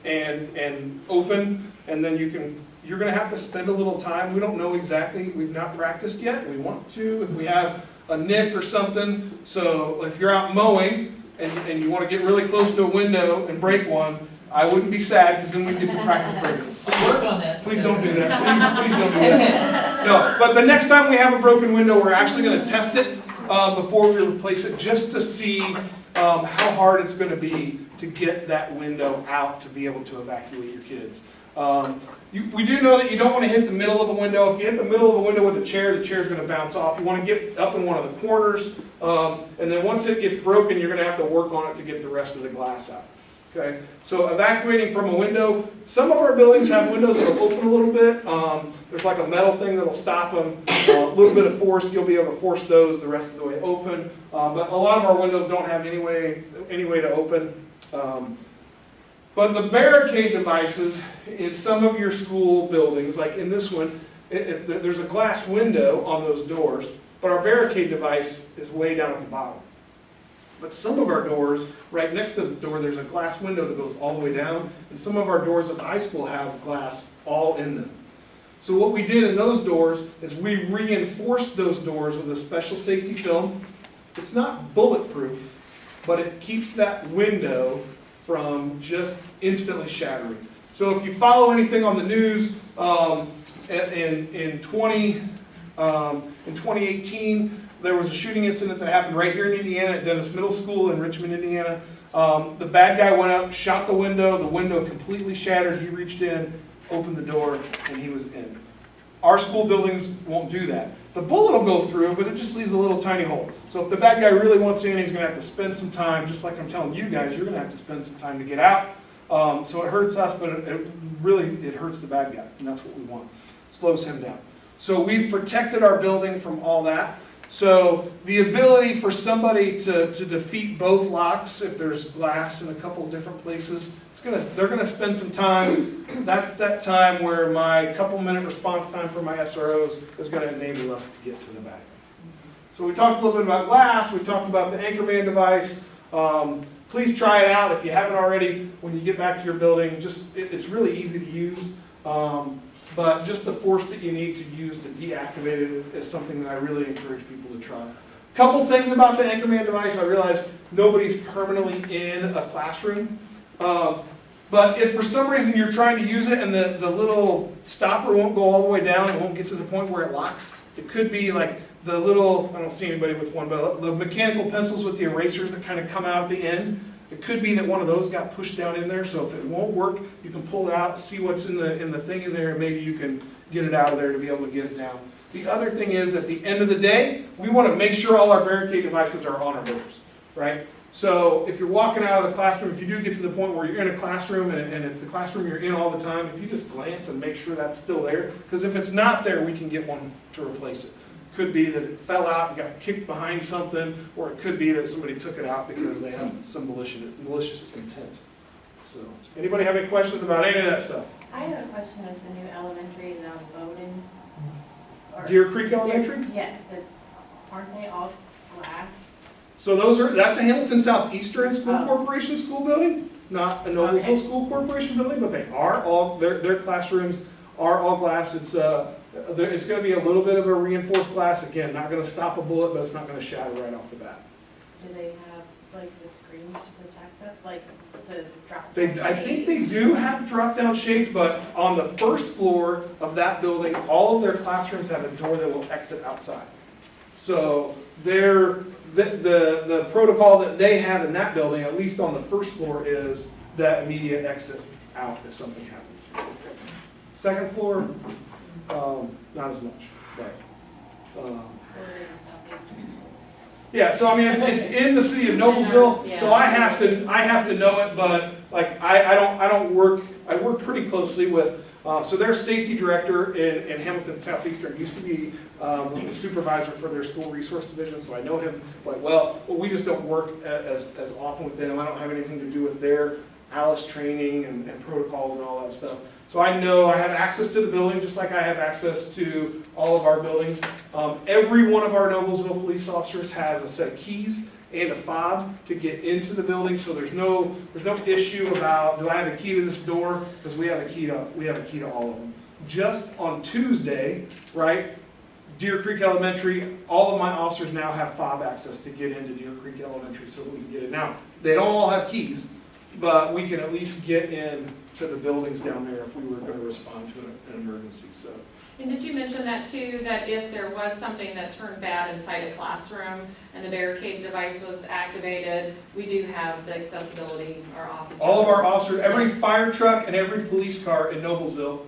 and open, and then you're going to have to spend a little time. We don't know exactly. We've not practiced yet. We want to if we have a nick or something. So if you're out mowing and you want to get really close to a window and break one, I wouldn't be sad because then we get to practice breaking. Work on that. Please don't do that. Please don't do that. No, but the next time we have a broken window, we're actually going to test it before we replace it, just to see how hard it's going to be to get that window out to be able to evacuate your kids. We do know that you don't want to hit the middle of a window. If you hit the middle of a window with a chair, the chair is going to bounce off. You want to get up in one of the corners, and then once it gets broken, you're going to have to work on it to get the rest of the glass out. Okay, so evacuating from a window. Some of our buildings have windows that will open a little bit. There's like a metal thing that'll stop them. A little bit of force, you'll be able to force those the rest of the way open. But a lot of our windows don't have any way to open. But the barricade devices in some of your school buildings, like in this one, there's a glass window on those doors, but our barricade device is way down at the bottom. But some of our doors, right next to the door, there's a glass window that goes all the way down, and some of our doors at the high school have glass all in them. So what we did in those doors is we reinforced those doors with a special safety film. It's not bulletproof, but it keeps that window from just instantly shattering. So if you follow anything on the news, in 2018, there was a shooting incident that happened right here in Indiana at Dennis Middle School in Richmond, Indiana. The bad guy went up, shot the window completely shattered. He reached in, opened the door, and he was in. Our school buildings won't do that. The bullet will go through, but it just leaves a little tiny hole. So if the bad guy really wants in, he's gonna have to spend some time, just like I'm telling you guys, you're gonna have to spend some time to get out. So it hurts us, but it really hurts the bad guy, and that's what we want. Slows him down. So we've protected our building from all that. So the ability for somebody to defeat both locks, if there's glass in a couple of different places, they're gonna spend some time. That's that time where my couple-minute response time for my SROs is gonna enable us to get to the back. So we talked a little bit about glass. We talked about the Anchorman device. Please try it out if you haven't already. When you get back to your building, it's really easy to use. But just the force that you need to use to deactivate it is something that I really encourage people to try. Couple things about the Anchorman device. I realize nobody's permanently in a classroom. But if for some reason you're trying to use it and the little stopper won't go all the way down, it won't get to the point where it locks, it could be like the little, I don't see anybody with one, but the mechanical pencils with the erasers that kind of come out at the end. It could be that one of those got pushed down in there, so if it won't work, you can pull it out, see what's in the thing in there, and maybe you can get it out of there to be able to get it down. The other thing is, at the end of the day, we want to make sure all our barricade devices are on our doors, right? So if you're walking out of the classroom, if you do get to the point where you're in a classroom and it's the classroom you're in all the time, if you just glance and make sure that's still there, because if it's not there, we can get one to replace it. Could be that it fell out and got kicked behind something, or it could be that somebody took it out because they have some malicious intent. So, anybody have any questions about any of that stuff? I have a question with the new elementary now voting. Deer Creek Elementary? Yeah, aren't they all glass? So that's a Hamilton Southeastern School Corporation school building, not a Noblesville School Corporation building, but they are all, their classrooms are all glass. It's going to be a little bit of a reinforced glass. Again, not going to stop a bullet, but it's not going to shatter right off the bat. Do they have like the screens to protect them, like the drop? I think they do have drop-down shades, but on the first floor of that building, all of their classrooms have a door that will exit outside. So the protocol that they have in that building, at least on the first floor, is that immediate exit out if something happens. Second floor, not as much, but. Yeah, so I mean, it's in the city of Noblesville, so I have to know it, but like I work pretty closely with, so their safety director in Hamilton Southeastern used to be the supervisor for their school resource division, so I know him quite well. But we just don't work as often with them. I don't have anything to do with their ALICE training and protocols and all that stuff. So I know I have access to the building just like I have access to all of our buildings. Every one of our Noblesville police officers has a set of keys and a fob to get into the building, so there's no issue about, do I have a key to this door? Because we have a key to all of them. Just on Tuesday, right, Deer Creek Elementary, all of my officers now have fob access to get into Deer Creek Elementary so we can get in. Now, they don't all have keys, but we can at least get in to the buildings down there if we were going to respond to an emergency. So. And did you mention that too, that if there was something that turned bad inside a classroom and the barricade device was activated, we do have the accessibility, our officers. All of our officers, every fire truck and every police car in Noblesville,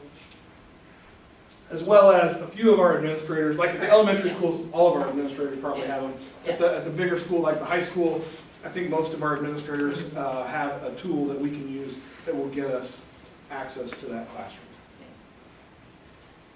as well as a few of our administrators, like at the elementary schools, all of our administrators probably have them. At the bigger school, like the high school, I think most of our administrators have a tool that we can use that will get us access to that classroom.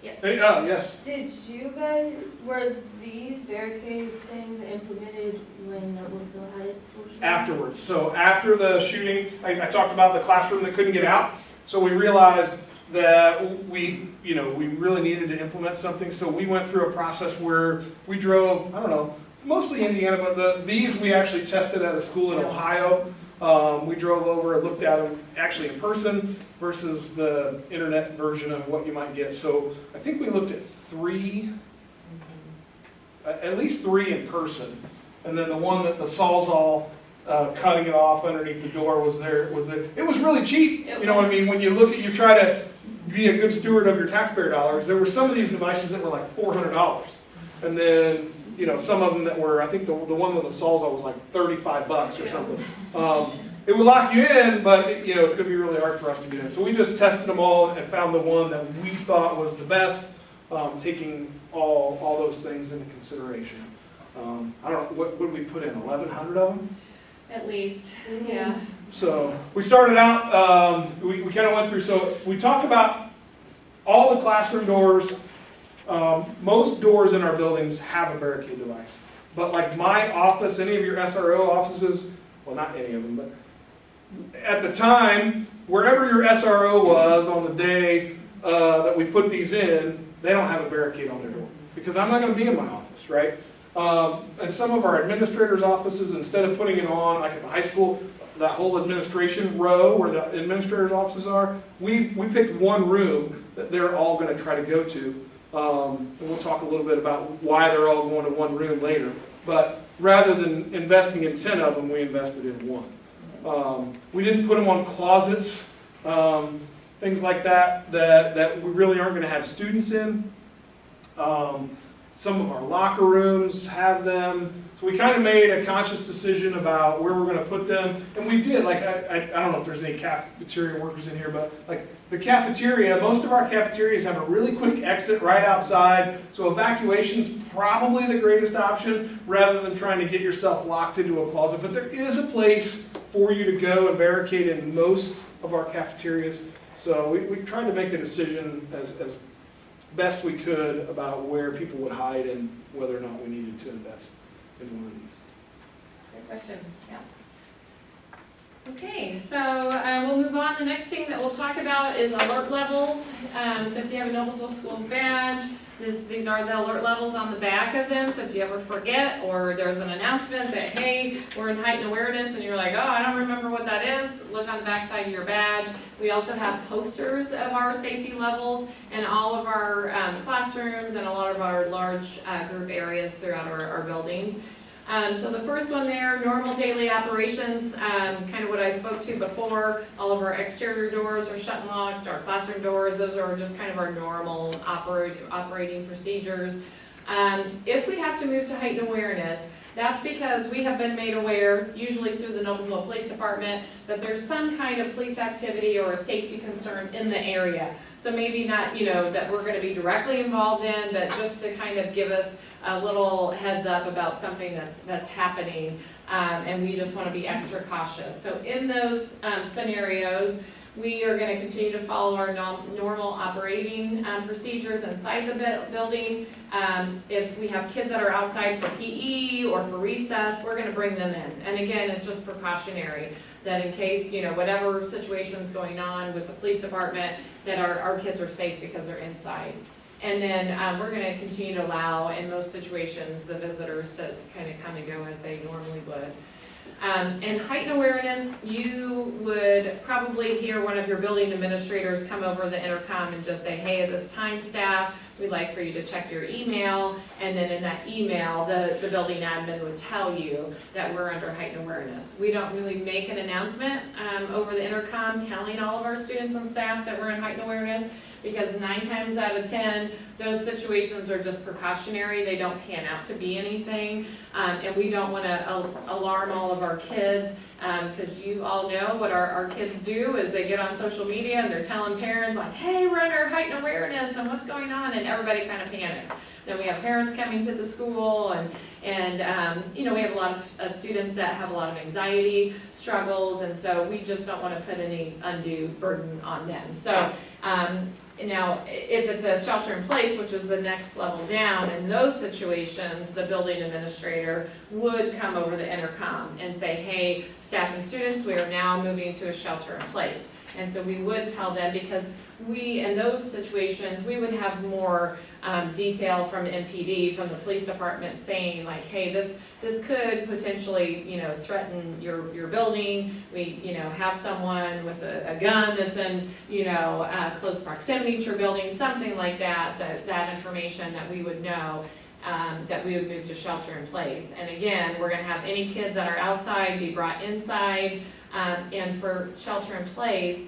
Yes. Hey, yes. Did you guys, were these barricade things implemented when Noblesville had its school shooting? Afterwards. So after the shooting, I talked about the classroom that couldn't get out. So we realized that we really needed to implement something. So we went through a process where we drove, I don't know, mostly Indiana, but these we actually tested at a school in Ohio. We drove over and looked at them actually in person versus the internet version of what you might get. So I think we looked at at least three in person. And then the one that the Sawzall cutting it off underneath the door was there. It was really cheap. You know what I mean? When you look at, you try to be a good steward of your taxpayer dollars, there were some of these devices that were like $400. And then some of them that were, I think the one with the Sawzall was like $35 or something. It would lock you in, but it's going to be really hard for us to get in. So we just tested them all and found the one that we thought was the best. taking all those things into consideration. I don't know, what did we put in, 1,100 of them? At least, yeah. So we started out, we kind of went through, so we talk about all the classroom doors. Most doors in our buildings have a barricade device. But like my office, any of your SRO offices, well, not any of them, but at the time, wherever your SRO was on the day that we put these in, they don't have a barricade on their door. Because I'm not going to be in my office, right? And some of our administrators' offices, instead of putting it on, like at the high school, that whole administration row where the administrators' offices are, we picked one room that they're all going to try to go to. And we'll talk a little bit about why they're all going to one room later. But rather than investing in 10 of them, we invested in one. We didn't put them on closets, things like that we really aren't going to have students in. Some of our locker rooms have them. So we kind of made a conscious decision about where we're going to put them. And we did, like, I don't know if there's any cafeteria workers in here, but like the cafeteria, most of our cafeterias have a really quick exit right outside. So evacuation's probably the greatest option rather than trying to get yourself locked into a closet. But there is a place for you to go and barricade in most of our cafeterias. So we tried to make a decision as best we could about where people would hide and whether or not we needed to invest in one of these. Great question, yeah. Okay, so we'll move on. The next thing that we'll talk about is alert levels. So if you have a Noblesville Schools badge, these are the alert levels on the back of them. So if you ever forget or there's an announcement that, hey, we're in heightened awareness and you're like, oh, I don't remember what that is, look on the back side of your badge. We also have posters of our safety levels in all of our classrooms and a lot of our large group areas throughout our buildings. So the first one there, normal daily operations, kind of what I spoke to before. All of our exterior doors are shut and locked, our classroom doors, those are just kind of our normal operating procedures. If we have to move to heightened awareness, that's because we have been made aware, usually through the Noblesville Police Department, that there's some kind of police activity or a safety concern in the area. So maybe not, that we're going to be directly involved in, but just to kind of give us a little heads up about something that's happening, and we just want to be extra cautious. So in those scenarios, we are going to continue to follow our normal operating procedures inside the building. If we have kids that are outside for PE or for recess, we're going to bring them in. And again, it's just precautionary, that in case, whatever situation's going on with the police department, that our kids are safe because they're inside. And then we're going to continue to allow, in most situations, the visitors to kind of come and go as they normally would. And heightened awareness, you would probably hear one of your building administrators come over the intercom and just say, hey, at this time, staff, we'd like for you to check your email. And then in that email, the building admin would tell you that we're under heightened awareness. We don't really make an announcement over the intercom telling all of our students and staff that we're in heightened awareness, because 9 times out of 10, those situations are just precautionary. They don't pan out to be anything. And we don't want to alarm all of our kids, because you all know what our kids do is they get on social media and they're telling parents like, hey, we're under heightened awareness and what's going on, and everybody kind of panics. Then we have parents coming to the school, and we have a lot of students that have a lot of anxiety struggles, and so we just don't want to put any undue burden on them. So now, if it's a shelter in place, which is the next level down, in those situations, the building administrator would come over the intercom and say, hey, staff and students, we are now moving to a shelter in place. And so we would tell them, because in those situations, we would have more detail from MPD, from the police department, saying like, hey, this could potentially, threaten your building. We, have someone with a gun that's in, close proximity to your building, something like that information that we would know, that we would move to shelter in place. And again, we're going to have any kids that are outside be brought inside, and for shelter in place,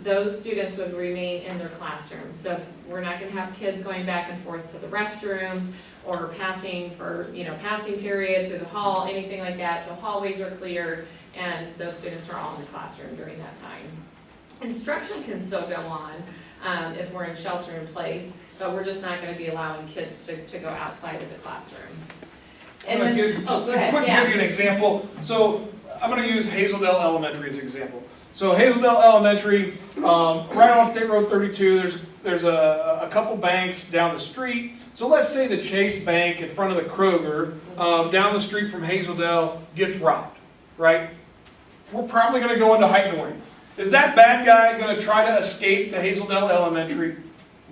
those students would remain in their classroom. So we're not going to have kids going back and forth to the restrooms or passing for, passing period through the hall, anything like that. So hallways are cleared and those students are all in the classroom during that time. Instruction can still go on. if we're in shelter in place, but we're just not gonna be allowing kids to go outside of the classroom. I'm And gonna then, give, oh, just go ahead, quick yeah. give you an example. So I'm gonna use Hazeldale Elementary as an example. So Hazeldale Elementary, right off State Road 32, there's a couple banks down the street. So let's say the Chase Bank in front of the Kroger, down the street from Hazeldale gets robbed, right? We're probably gonna go into heightened awareness. Is that bad guy gonna try to escape to Hazeldale Elementary?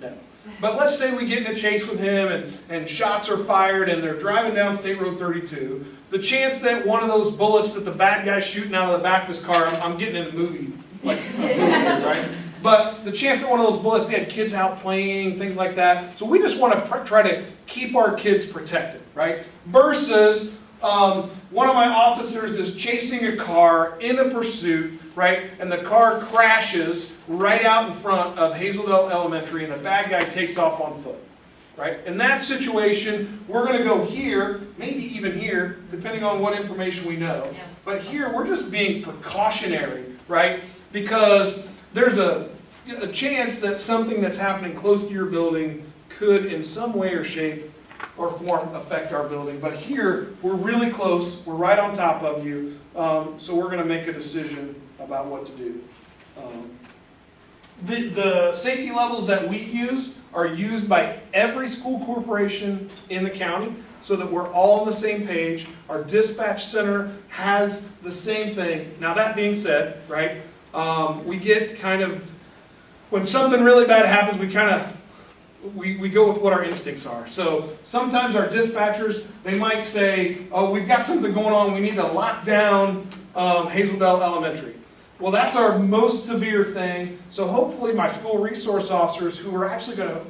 No. But let's say we get in a chase with him and shots are fired and they're driving down State Road 32. The chance that one of those bullets that the bad guy's shooting out of the back of his car, I'm getting in a movie, like, right? But the chance that one of those bullets, they had kids out playing, things like that. So we just want to try to keep our kids protected, right? Versus one of my officers is chasing a car in a pursuit, right? And the car crashes right out in front of Hazeldale Elementary and the bad guy takes off on foot, right? In that situation, we're going to go here, maybe even here, depending on what information we know. Yeah. But here, we're just being precautionary, right? Because there's a chance that something that's happening close to your building could in some way or shape or form affect our building. But here, we're really close, we're right on top of you, so we're going to make a decision about what to do. The safety levels that we use are used by every school corporation in the county so that we're all on the same page. Our dispatch center has the same thing. Now that being said, right, we get kind of, when something really bad happens, we go with what our instincts are. So sometimes our dispatchers, they might say, oh, we've got something going on, we need to lock down Hazeldale Elementary. Well, that's our most severe thing. So hopefully my school resource officers who are actually going to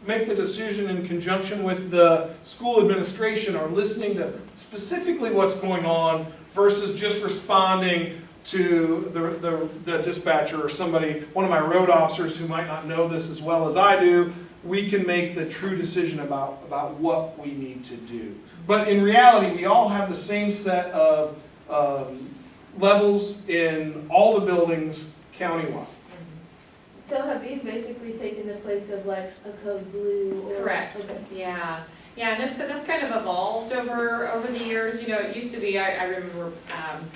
make the decision in conjunction with the school administration are listening to specifically what's going on versus just responding to the dispatcher or somebody, one of my road officers who might not know this as well as I do. We can make the true decision about what we need to do. But in reality, we all have the same set of levels in all the buildings countywide. So have these basically taken the place of like a code blue or? Correct. Okay. Yeah, yeah, and that's kind of evolved over the years. You know, it used to be, I remember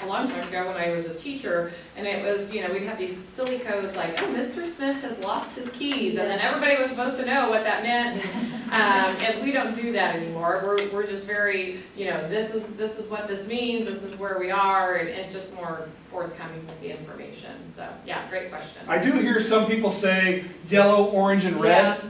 a long time ago when I was a teacher, and it was, you know, we'd have these silly codes like, oh, Mr. Smith has lost his keys, and then everybody was supposed to know what that meant. And we don't do that anymore. We're just very, you know, this is what this means, this is where we are, and it's just more forthcoming with the information. So, yeah, great question. I do hear some people say yellow, orange, and red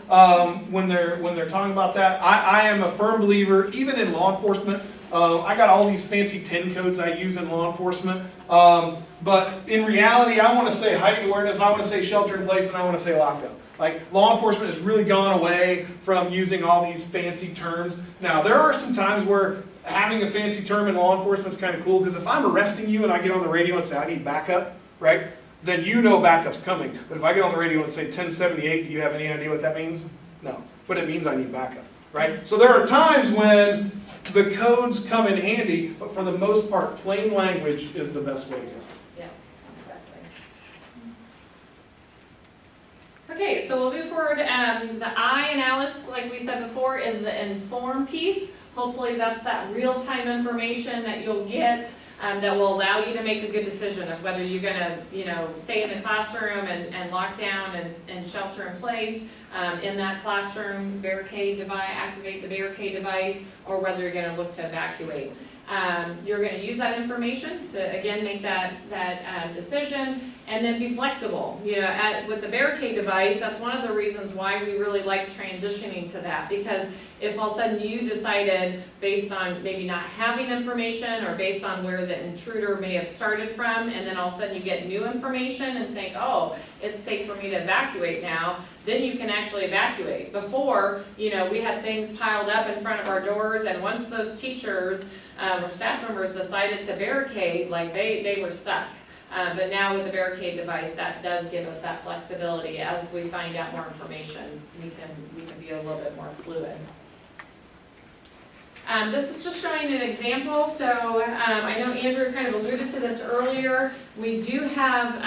when they're talking about that. I am a firm believer, even in law enforcement. I got all these fancy 10 codes I use in law enforcement. But in reality, I want to say heightened awareness, I want to say shelter in place, and I want to say lockdown. Like, law enforcement has really gone away from using all these fancy terms. Now, there are some times where having a fancy term in law enforcement is kind of cool, because if I'm arresting you and I get on the radio and say, I need backup, right, then you know backup's coming. But if I get on the radio and say 1078, do you have any idea what that means? No. But it means I need backup, right? So there are times when the codes come in handy, but for the most part, plain language is the best way to go. Yeah, exactly. Okay, so we'll move forward. The I in Alice, like we said before, is the inform piece. Hopefully that's that real-time information that you'll get that will allow you to make a good decision of whether you're going to, you know, stay in the classroom and lock down and shelter in place in that classroom, activate the barricade device, or whether you're going to look to evacuate. You're going to use that information to, again, make that decision, and then be flexible. You know, with the barricade device, that's one of the reasons why we really like transitioning to that, because if all of a sudden you decided, based on maybe not having information or based on where the intruder may have started from, and then all of a sudden you get new information and think, oh, it's safe for me to evacuate now, then you can actually evacuate. Before, you know, we had things piled up in front of our doors, and once those teachers or staff members decided to barricade, like they were stuck. But now with the barricade device, that does give us that flexibility. As we find out more information, we can be a little bit more fluid. This is just showing an example. So I know Andrew kind of alluded to this earlier. We do have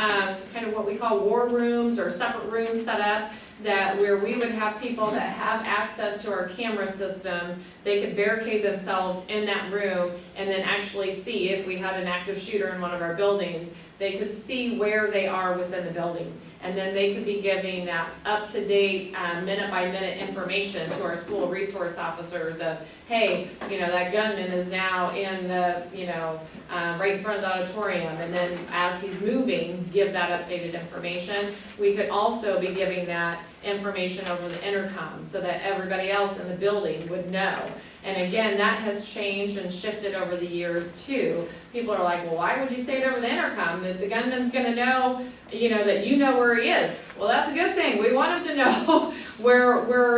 kind of what we call war rooms or separate rooms set up. that where we would have people that have access to our camera systems, they could barricade themselves in that room and then actually see if we had an active shooter in one of our buildings, they could see where they are within the building. And then they could be giving that up-to-date, minute-by-minute information to our school resource officers of, hey, that gunman is now in the, right in front of the auditorium. And then as he's moving, give that updated information. We could also be giving that information over the intercom so that everybody else in the building would know. And again, that has changed and shifted over the years too. People are like, well, why would you say it over the intercom? The gunman's gonna know, that you know where he is. Well, that's a good thing. We want him to know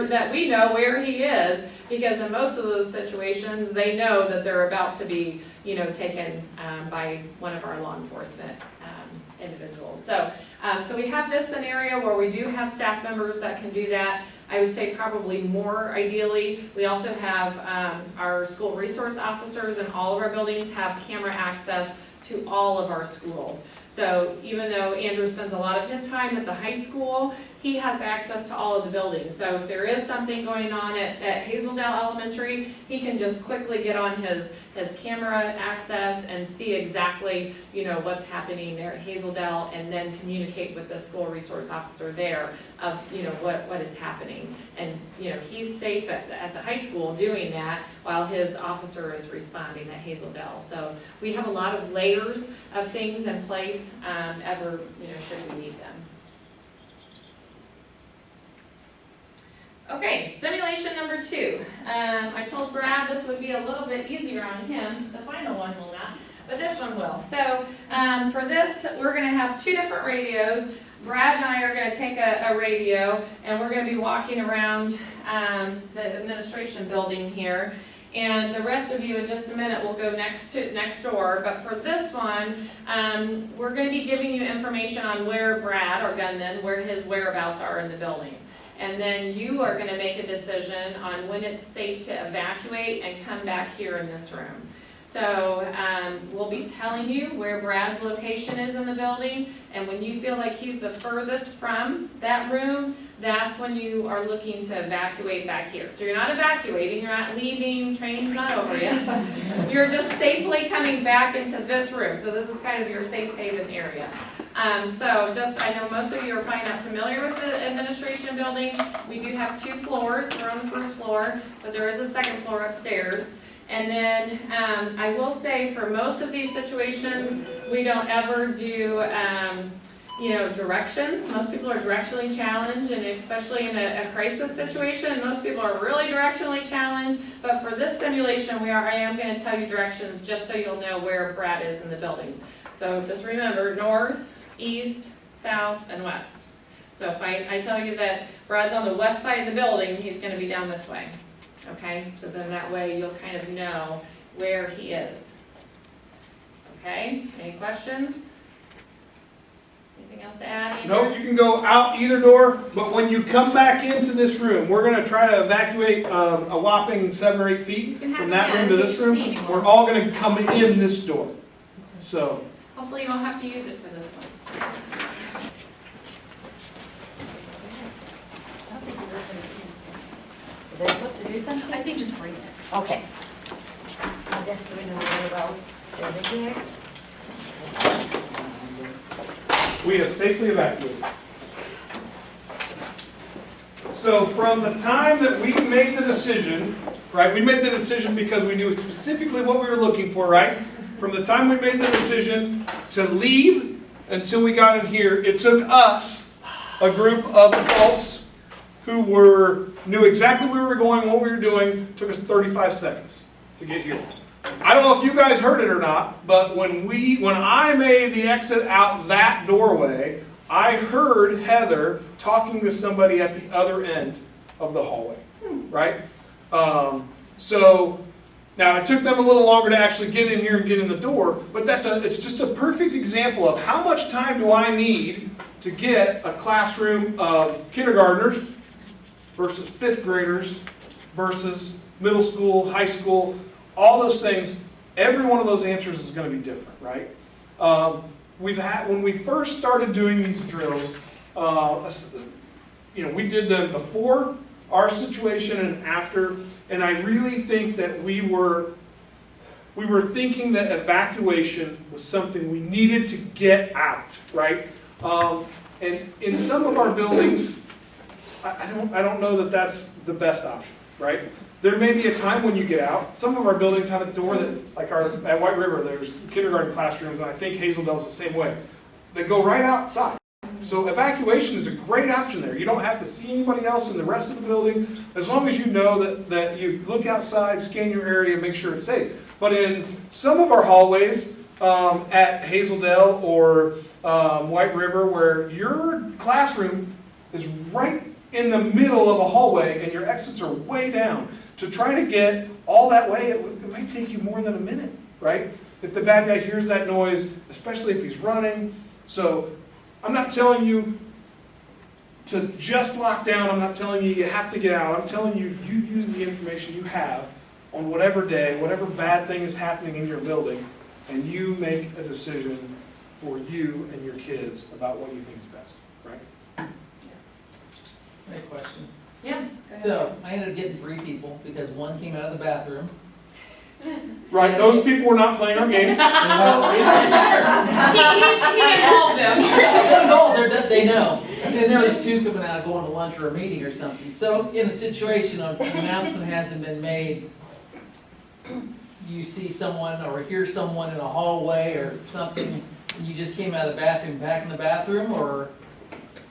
that we know where he is, because in most of those situations, they know that they're about to be, taken by one of our law enforcement individuals. So we have this scenario where we do have staff members that can do that. I would say probably more ideally. We also have our school resource officers in all of our buildings have camera access to all of our schools. So even though Andrew spends a lot of his time at the high school, he has access to all of the buildings. So if there is something going on at Hazeldale Elementary, he can just quickly get on his camera access and see exactly, what's happening there at Hazeldale, and then communicate with the school resource officer there of, what is happening. And, he's safe at the high school doing that while his officer is responding at Hazeldale. So we have a lot of layers of things in place, should we need them. Okay, simulation number 2. I told Brad this would be a little bit easier on him. The final one will not, but this one will. So for this, we're going to have 2 different radios. Brad and I are going to take a radio, and we're going to be walking around the administration building here. And the rest of you in just a minute will go next door. But for this one, we're going to be giving you information on where Brad, our gunman, where his whereabouts are in the building. And then you are going to make a decision on when it's safe to evacuate and come back here in this room. So we'll be telling you where Brad's location is in the building, and when you feel like he's the furthest from that room, that's when you are looking to evacuate back here. So you're not evacuating, you're not leaving, training's not over yet. You're just safely coming back into this room. So this is kind of your safe haven area. I know most of you are probably not familiar with the administration building. We do have 2 floors. We're on the first floor, but there is a second floor upstairs. And then I will say for most of these situations, we don't ever do, directions. Most people are directionally challenged, and especially in a crisis situation, most people are really directionally challenged. But for this simulation, I am going to tell you directions just so you'll know where Brad is in the building. So just remember, north, east, south, and west. So if I tell you that Brad's on the west side of the building, he's going to be down this way. Okay, so then that way you'll kind of know where he is. Okay, any questions? Anything else to add? Nope, you can go out either door, but when you come back into this room, we're going to try to evacuate a whopping 7 or 8 feet from that room to this room. We're all going to come in this door. So hopefully you won't have to use it for this one. Are they supposed to do something? I think just bring it. Okay. I guess we know whereabouts they're there. we have safely evacuated. So from the time that we made the decision, right, we made the decision because we knew specifically what we were looking for, right? From the time we made the decision to leave until we got in here, it took us, a group of adults who knew exactly where we were going, what we were doing, took us 35 seconds to get here. I don't know if you guys heard it or not, but when I made the exit out that doorway, I heard Heather talking to somebody at the other end of the hallway, right? So now it took them a little longer to actually get in here and get in the door, but it's just a perfect example of how much time do I need to get a classroom of kindergartners versus 5th graders versus middle school, high school, all those things. Every one of those answers is going to be different, right? When we first started doing these drills, we did them before our situation and after, and I really think that we were thinking that evacuation was something we needed to get out, right? And in some of our buildings, I don't know that that's the best option, right? There may be a time when you get out. Some of our buildings have a door that, like at White River, there's kindergarten classrooms, and I think Hazeldale's the same way. They go right outside. So evacuation is a great option there. You don't have to see anybody else in the rest of the building, as long as you know that you look outside, scan your area, make sure it's safe. But in some of our hallways at Hazeldale or White River, where your classroom is right in the middle of a hallway and your exits are way down, to try to get all that way, it might take you more than a minute, right? If the bad guy hears that noise, especially if he's running. So I'm not telling you to just lock down. I'm not telling you have to get out. I'm telling you, you use the information you have on whatever day, whatever bad thing is happening in your building, and you make a decision for you and your kids about what you think is best, right? I have a question. Yeah. Go ahead. So, I ended up getting 3 people because one came out of the bathroom. Right, those people were not playing our game. He involved them. No, they know. And then there was 2 coming out going to lunch or a meeting or something. So in a situation of an announcement hasn't been made, you see someone or hear someone in a hallway or something, and you just came out of the bathroom, back in the bathroom, or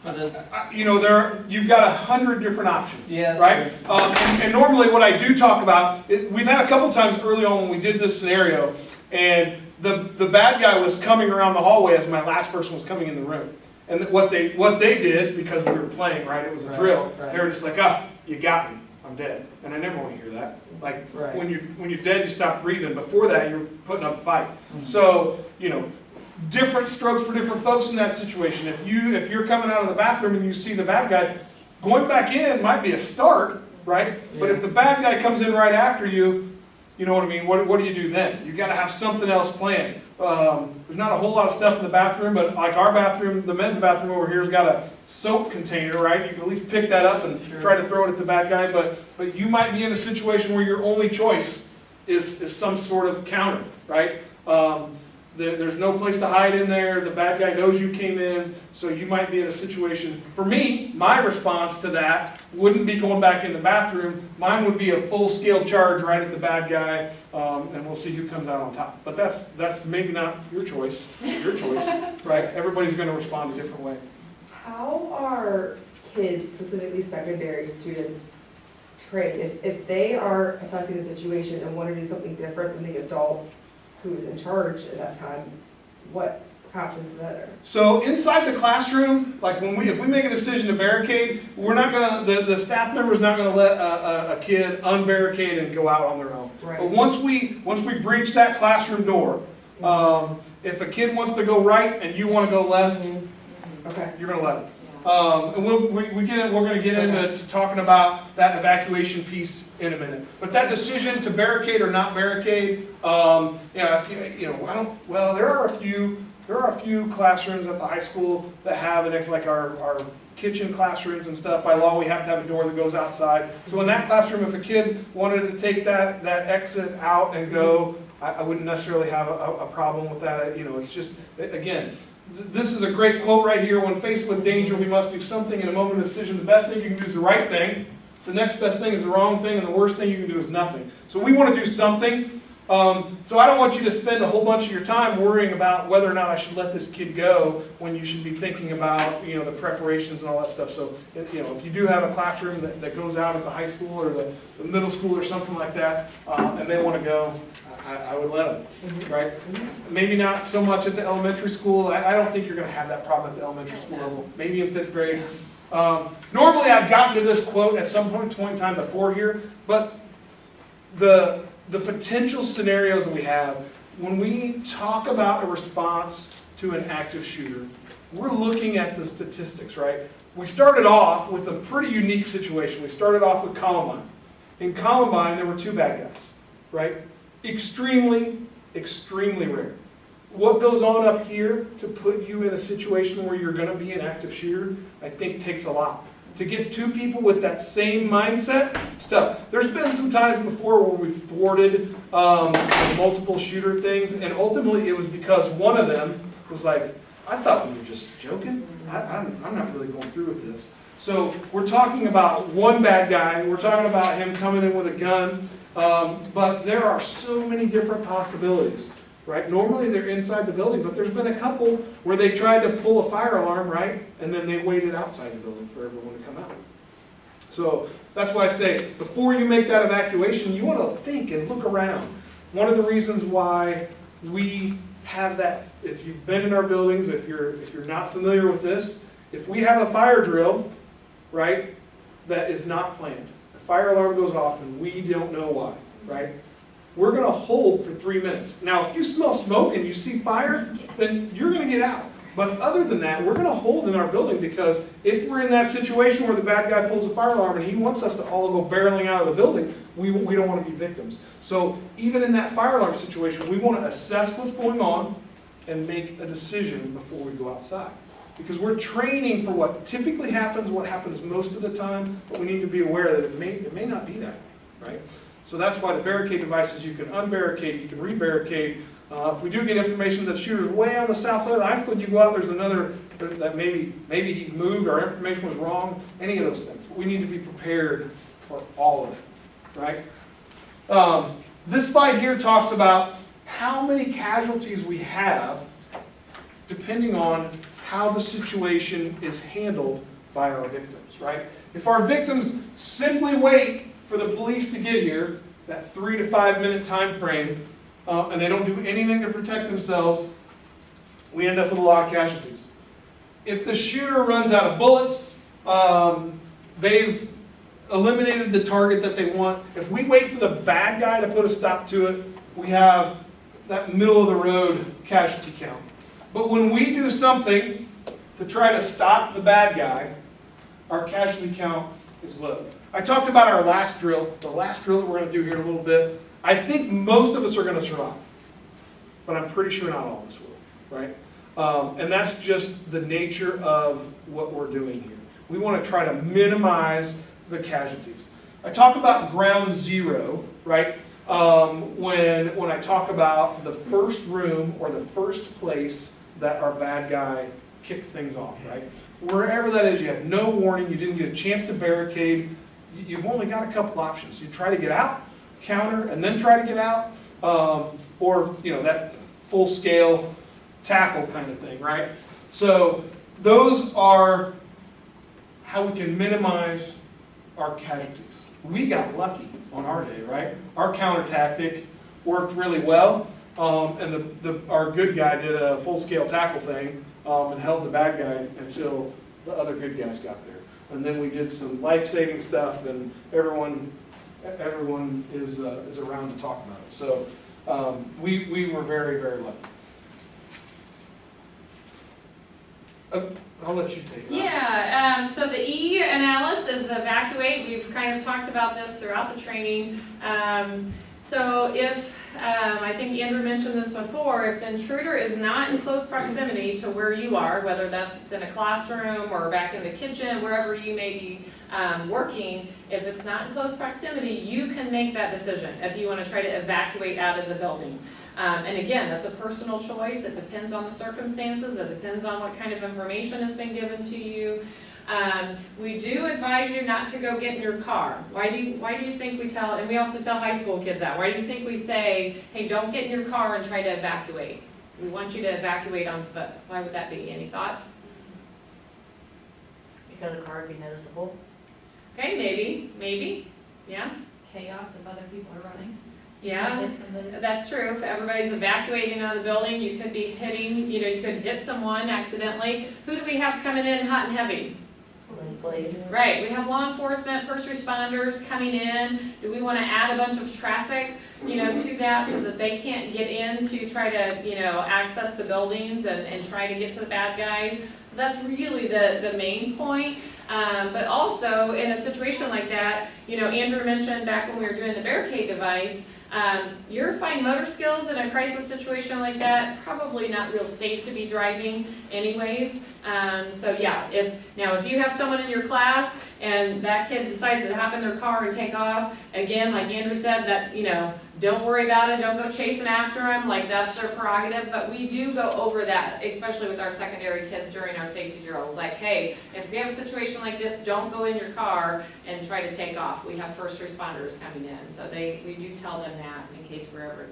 for the... You've got 100 different options, Yes, right? And normally what I do talk about, we've had a couple times early on when we did this scenario, and the bad guy was coming around the hallway as my last person was coming in the room. And what they did, because we were playing, right, it was a drill, they were just like, you got me, I'm dead. And I never want to hear that. Like, when you're dead, you stop breathing. Before that, you're putting up a fight. Mm-hmm. So, different strokes for different folks in that situation. If you're coming out of the bathroom and you see the bad guy, going back in might be a start, right? Yeah. But if the bad guy comes in right after you, you know what I mean? What do you do then? You got to have something else planned. There's not a whole lot of stuff in the bathroom, but like our bathroom, the men's bathroom over here has got a soap container, right? You can at least pick that up and try to throw it at the bad guy. But you might be in a situation where your only choice is some sort of counter, right? There's no place to hide in there. The bad guy knows you came in, so you might be in a situation. For me, my response to that wouldn't be going back in the bathroom. Mine would be a full-scale charge right at the bad guy, and we'll see who comes out on top. But that's maybe not your choice. Your choice, right? Everybody's going to respond a different way. How are kids, specifically secondary students, trained? If they are assessing the situation and want to do something different than the adult who is in charge at that time, what happens there? So inside the classroom, like if we make a decision to barricade, we're not gonna, the staff member's not gonna let a kid unbarricade and go out on their own. Right. But once we breach that classroom door, if a kid wants to go right and you want to go left, okay, you're gonna let them. And we're going to get into talking about that evacuation piece in a minute. But that decision to barricade or not barricade, there are a few classrooms at the high school that have it, like our kitchen classrooms and stuff. By law, we have to have a door that goes outside. So in that classroom, if a kid wanted to take that exit out and go, I wouldn't necessarily have a problem with that. It's just, again, this is a great quote right here. When faced with danger, we must do something in a moment of decision. The best thing you can do is the right thing. The next best thing is the wrong thing, and the worst thing you can do is nothing. So we want to do something. So I don't want you to spend a whole bunch of your time worrying about whether or not I should let this kid go when you should be thinking about, the preparations and all that stuff. So, if you do have a classroom that goes out at the high school or the middle school or something like that, and they want to go, I would let them, right? Maybe not so much at the elementary school. I don't think you're going to have that problem at the elementary school level. Maybe in 5th grade. Normally, I've gotten to this quote at some point in time before here, but the potential scenarios that we have, when we talk about a response to an active shooter, we're looking at the statistics, right? We started off with a pretty unique situation. We started off with Columbine. In Columbine, there were 2 bad guys, right? Extremely, extremely rare. What goes on up here to put you in a situation where you're going to be an active shooter, I think takes a lot. to get two people with that same mindset, stuff. There's been some times before where we've thwarted multiple shooter things, and ultimately it was because one of them was like, I thought we were just joking. I'm not really going through with this. So we're talking about one bad guy. We're talking about him coming in with a gun. But there are so many different possibilities, right? Normally they're inside the building, but there's been a couple where they tried to pull a fire alarm, right? And then they waited outside the building for everyone to come out. So that's why I say, before you make that evacuation, you want to think and look around. One of the reasons why we have that, if you've been in our buildings, if you're not familiar with this, if we have a fire drill, right, that is not planned, the fire alarm goes off and we don't know why, right, we're going to hold for 3 minutes. Now, if you smell smoke and you see fire, then you're going to get out. But other than that, we're going to hold in our building, because if we're in that situation where the bad guy pulls a fire alarm and he wants us to all go barreling out of the building, we don't want to be victims. So even in that fire alarm situation, we want to assess what's going on and make a decision before we go outside. Because we're training for what typically happens, what happens most of the time, but we need to be aware that it may not be that way, right? So that's why the barricade devices, you can unbarricade, you can rebarricade. If we do get information that the shooter's way on the south side of the high school, and you go out, there's another, that maybe he moved, or information was wrong, any of those things. But we need to be prepared for all of it, right? This slide here talks about how many casualties we have depending on how the situation is handled by our victims, right? If our victims simply wait for the police to get here, that 3 to 5 minute time frame, and they don't do anything to protect themselves, we end up with a lot of casualties. If the shooter runs out of bullets, they've eliminated the target that they want. If we wait for the bad guy to put a stop to it, we have that middle of the road casualty count. But when we do something to try to stop the bad guy, our casualty count is low. I talked about our last drill, the last drill that we're going to do here in a little bit. I think most of us are going to survive, but I'm pretty sure not all of us will, right? And that's just the nature of what we're doing here. We want to try to minimize the casualties. I talk about ground zero, right? When I talk about the first room or the first place that our bad guy kicks things off, right? Wherever that is, you have no warning, you didn't get a chance to barricade, you've only got a couple options. You try to get out, counter, and then try to get out, or that full-scale tackle kind of thing, right? So those are how we can minimize our casualties. We got lucky on our day, right? Our counter tactic worked really well, and our good guy did a full-scale tackle thing and held the bad guy until the other good guys got there. And then we did some life-saving stuff, and everyone is around to talk about it. So we were very, very lucky. I'll let you take it. Yeah, so the E in Alice is evacuate. We've kind of talked about this throughout the training. So if, I think Andrew mentioned this before, if the intruder is not in close proximity to where you are, whether that's in a classroom or back in the kitchen, wherever you may be working, if it's not in close proximity, you can make that decision if you want to try to evacuate out of the building. And again, that's a personal choice. It depends on the circumstances. It depends on what kind of information has been given to you. We do advise you not to go get in your car. Why do you think we tell, and we also tell high school kids that, why do you think we say, hey, don't get in your car and try to evacuate? We want you to evacuate on foot. Why would that be? Any thoughts? Because the car would be noticeable. Okay, maybe, yeah. Chaos if other people are running. Yeah, Hit somebody. that's true. If everybody's evacuating out of the building, you could be hitting, you could hit someone accidentally. Who do we have coming in hot and heavy? Police. Right, we have law enforcement, first responders coming in. Do we want to add a bunch of traffic, to that so that they can't get in to try to, access the buildings and try to get to the bad guys? So that's really the main point. But also in a situation like that, Andrew mentioned back when we were doing the barricade device, your fine motor skills in a crisis situation like that, probably not real safe to be driving anyways. So yeah, if you have someone in your class and that kid decides to hop in their car and take off, again, like Andrew said, that, don't worry about it, don't go chasing after them, like that's their prerogative, but we do go over that, especially with our secondary kids during our safety drills, like, hey, if we have a situation like this, don't go in your car and try to take off. We have first responders coming in, so we do tell them that in case we're ever,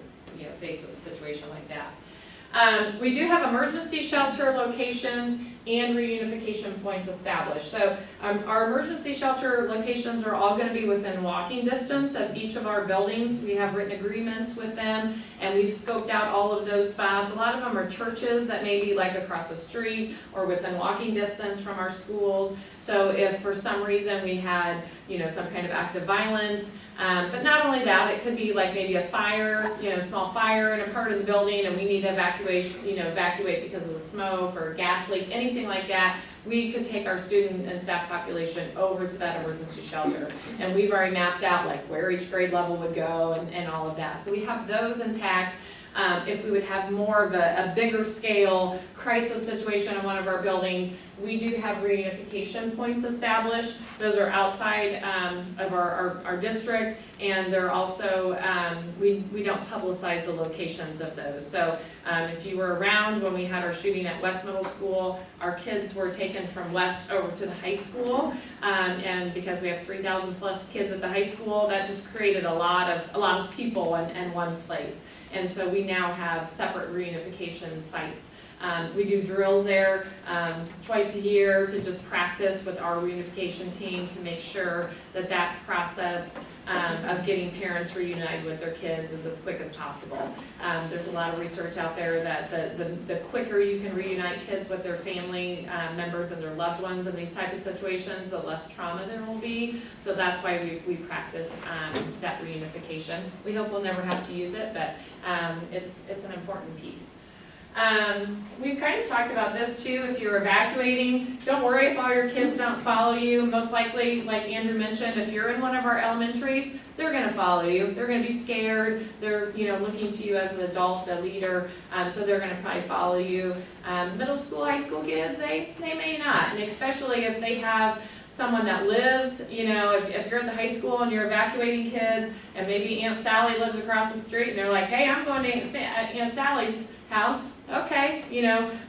faced with a situation like that. We do have emergency shelter locations and reunification points established. So our emergency shelter locations are all going to be within walking distance of each of our buildings. We have written agreements with them, and we've scoped out all of those spots. A lot of them are churches that may be like across the street or within walking distance from our schools. So if for some reason we had, some kind of active violence, but not only that, it could be like maybe a fire, small fire in a part of the building, and we need to evacuate because of the smoke or gas leak, anything like that. We could take our student and staff population over to that emergency shelter, and we've already mapped out like where each grade level would go and all of that. So we have those intact. If we would have more of a bigger scale crisis situation in one of our buildings, we do have reunification points established. Those are outside of our district, and they're also, we don't publicize the locations of those. So if you were around when we had our shooting at West Middle School, our kids were taken from West over to the high school, and because we have 3,000 plus kids at the high school, that just created a lot of people in one place. And so we now have separate reunification sites. We do drills there twice a year to just practice with our reunification team to make sure that process of getting parents reunited with their kids is as quick as possible. There's a lot of research out there that the quicker you can reunite kids with their family members and their loved ones in these types of situations, the less trauma there will be. So that's why we practice that reunification. We hope we'll never have to use it, but it's an important piece. We've kind of talked about this too. If you're evacuating, don't worry if all your kids don't follow you. Most likely, like Andrew mentioned, if you're in one of our elementaries, they're going to follow you. They're going to be scared. They're looking to you as an adult, the leader, so they're going to probably follow you. Middle school, high school kids, they may not, and especially if they have someone that lives, if you're at the high school and you're evacuating kids, and maybe Aunt Sally lives across the street, and they're like, hey, I'm going to Aunt Sally's house. Okay,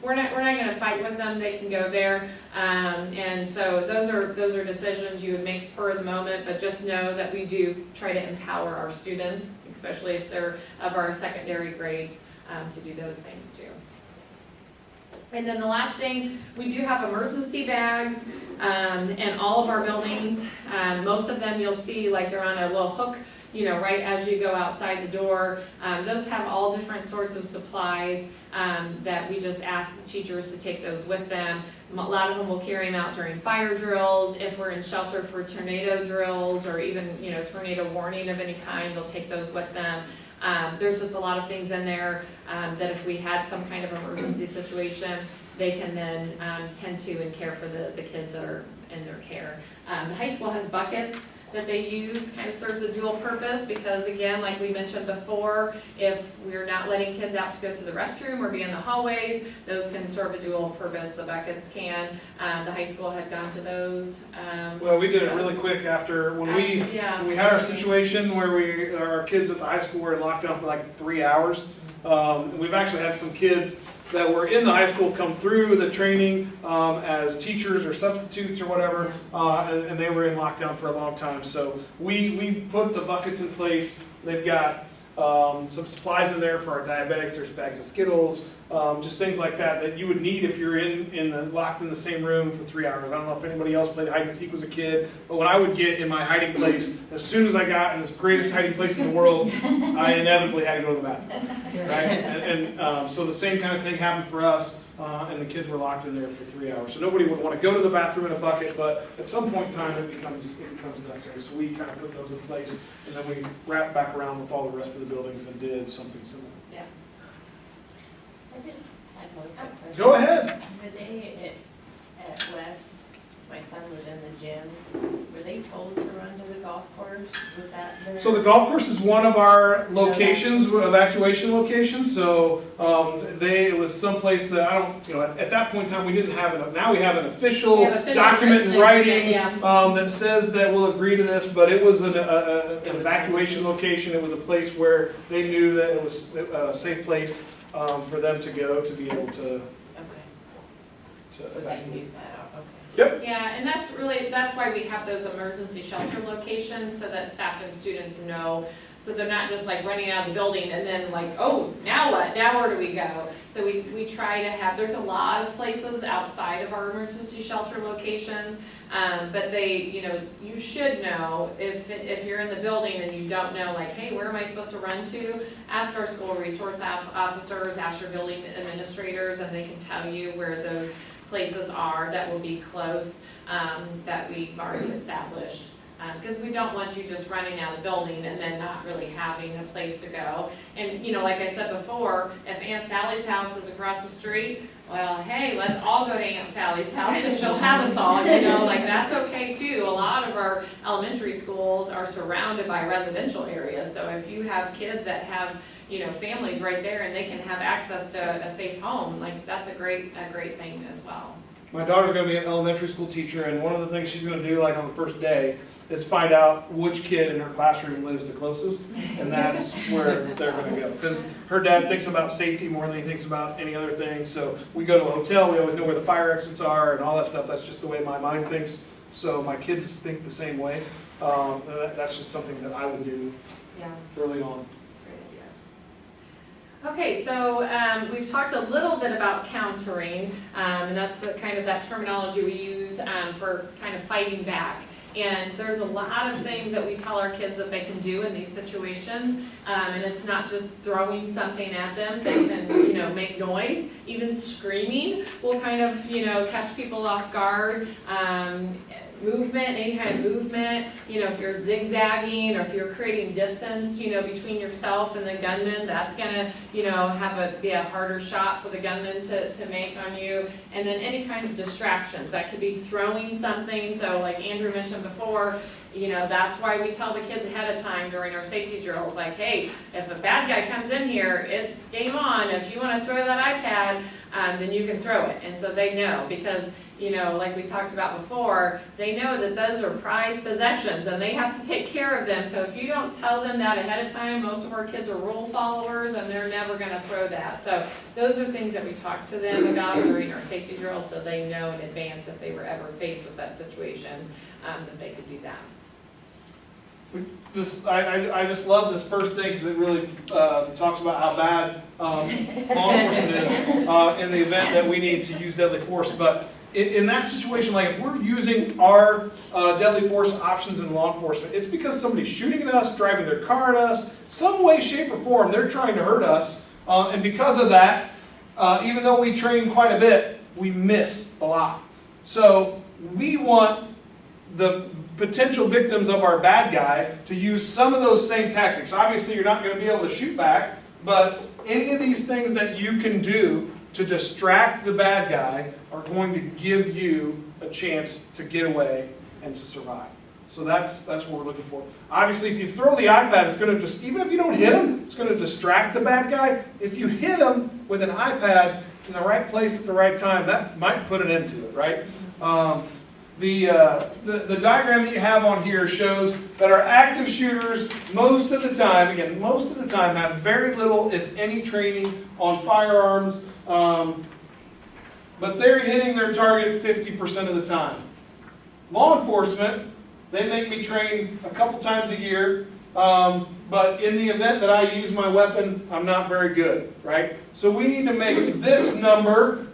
we're not going to fight with them. They can go there, and so those are decisions you would make spur of the moment. But just know that we do try to empower our students, especially if they're of our secondary grades, to do those things too. And then the last thing, we do have emergency bags in all of our buildings. Most of them you'll see like they're on a little hook, right as you go outside the door. Those have all different sorts of supplies that we just ask the teachers to take those with them. A lot of them will carry them out during fire drills. If we're in shelter for tornado drills or even, tornado warning of any kind, they'll take those with them. There's just a lot of things in there that if we had some kind of emergency situation, they can then tend to and care for the kids that are in their care. The high school has buckets that they use, kind of serves a dual purpose because again, like we mentioned before, if we're not letting kids out to go to the restroom or be in the hallways, those can serve a dual purpose, the buckets can. The high school had gone to those. Well, we did it really quick after, when we had our situation where our kids at the high school were in lockdown for like 3 hours. We've actually had some kids that were in the high school come through the training as teachers or substitutes or whatever, and they were in lockdown for a long time. So we put the buckets in place. They've got some supplies in there for our diabetics. There's bags of Skittles, just things like that you would need if you're locked in the same room for 3 hours. I don't know if anybody else played hide and seek as a kid, but what I would get in my hiding place, as soon as I got in this greatest hiding place in the world, I inevitably had to go to the bathroom. Right? And so the same kind of thing happened for us, and the kids were locked in there for 3 hours. So nobody would want to go to the bathroom in a bucket, but at some point in time it becomes necessary. So we kind of put those in place, and then we wrapped back around with all the rest of the buildings and did something similar. Yeah. I just had one quick question. Go ahead. The day at West, my son was in the gym, were they told to run to the golf course? Was that their? So the golf course is one of our locations, evacuation locations, so, it was someplace that I don't, at that point in time, we didn't have it. Now we have an official We have official document in written writing, agreement, that says that we'll agree to this, but it was an evacuation location. It was a place where they knew that it was a safe place, for them to go to be able to Okay, so they evacuate. knew that, okay. Yep. Yeah, and that's why we have those emergency shelter locations, so that staff and students know, so they're not just like running out of the building and then like, oh, now what? Now where do we go? So we try to have, there's a lot of places outside of our emergency shelter locations, but you should know if you're in the building and you don't know, like, hey, where am I supposed to run to? Ask our school resource officers, ask your building administrators, and they can tell you where those places are that will be close, that we've already established. Because we don't want you just running out of the building and then not really having a place to go. And, like I said before, if Aunt Sally's house is across the street, well, hey, let's all go to Aunt Sally's house if she'll have us all, like that's okay too. A lot of our elementary schools are surrounded by residential areas, so if you have kids that have, families right there and they can have access to a safe home, like that's a great thing as well. My daughter's gonna be an elementary school teacher, and one of the things she's gonna do, like on the first day, is find out which kid in her classroom lives the closest, and that's where they're gonna go. Because her dad thinks about safety more than he thinks about any other thing, so we go to a hotel, we always know where the fire exits are and all that stuff. That's just the way my mind thinks, so my kids think the same way. That's just something that I would do Yeah. early on. Okay, so we've talked a little bit about countering, and that's that terminology we use for kind of fighting back. And there's a lot of things that we tell our kids that they can do in these situations, and it's not just throwing something at them. They can, make noise. Even screaming will kind of, catch people off guard. Movement, any kind of movement, if you're zigzagging or if you're creating distance, between yourself and the gunman, that's gonna, be a harder shot for the gunman to make on you. And then any kind of distractions, that could be throwing something. So like Andrew mentioned before, that's why we tell the kids ahead of time during our safety drills, like, hey, if a bad guy comes in here, it's game on. If you want to throw that iPad, then you can throw it. And so they know, because like we talked about before, they know that those are prized possessions and they have to take care of them. So if you don't tell them that ahead of time, most of our kids are rule followers and they're never going to throw that. So those are things that we talk to them about during our safety drills, so they know in advance if they were ever faced with that situation, that they could do that. I just love this first thing because it really talks about how bad law enforcement is in the event that we need to use deadly force. But in that situation, like if we're using our deadly force options in law enforcement, it's because somebody's shooting at us, driving their car at us, some way, shape, or form, they're trying to hurt us. And because of that, even though we train quite a bit, we miss a lot. So we want the potential victims of our bad guy to use some of those same tactics. Obviously, you're not going to be able to shoot back, but any of these things that you can do to distract the bad guy are going to give you a chance to get away and to survive. So that's what we're looking for. Obviously, if you throw the iPad, it's going to just, even if you don't hit him, it's going to distract the bad guy. If you hit him with an iPad in the right place at the right time, that might put an end to it, right? The diagram that you have on here shows that our active shooters, most of the time, have very little, if any, training on firearms, but they're hitting their target 50% of the time. Law enforcement, they make me train a couple times a year, but in the event that I use my weapon, I'm not very good, right? So we need to make this number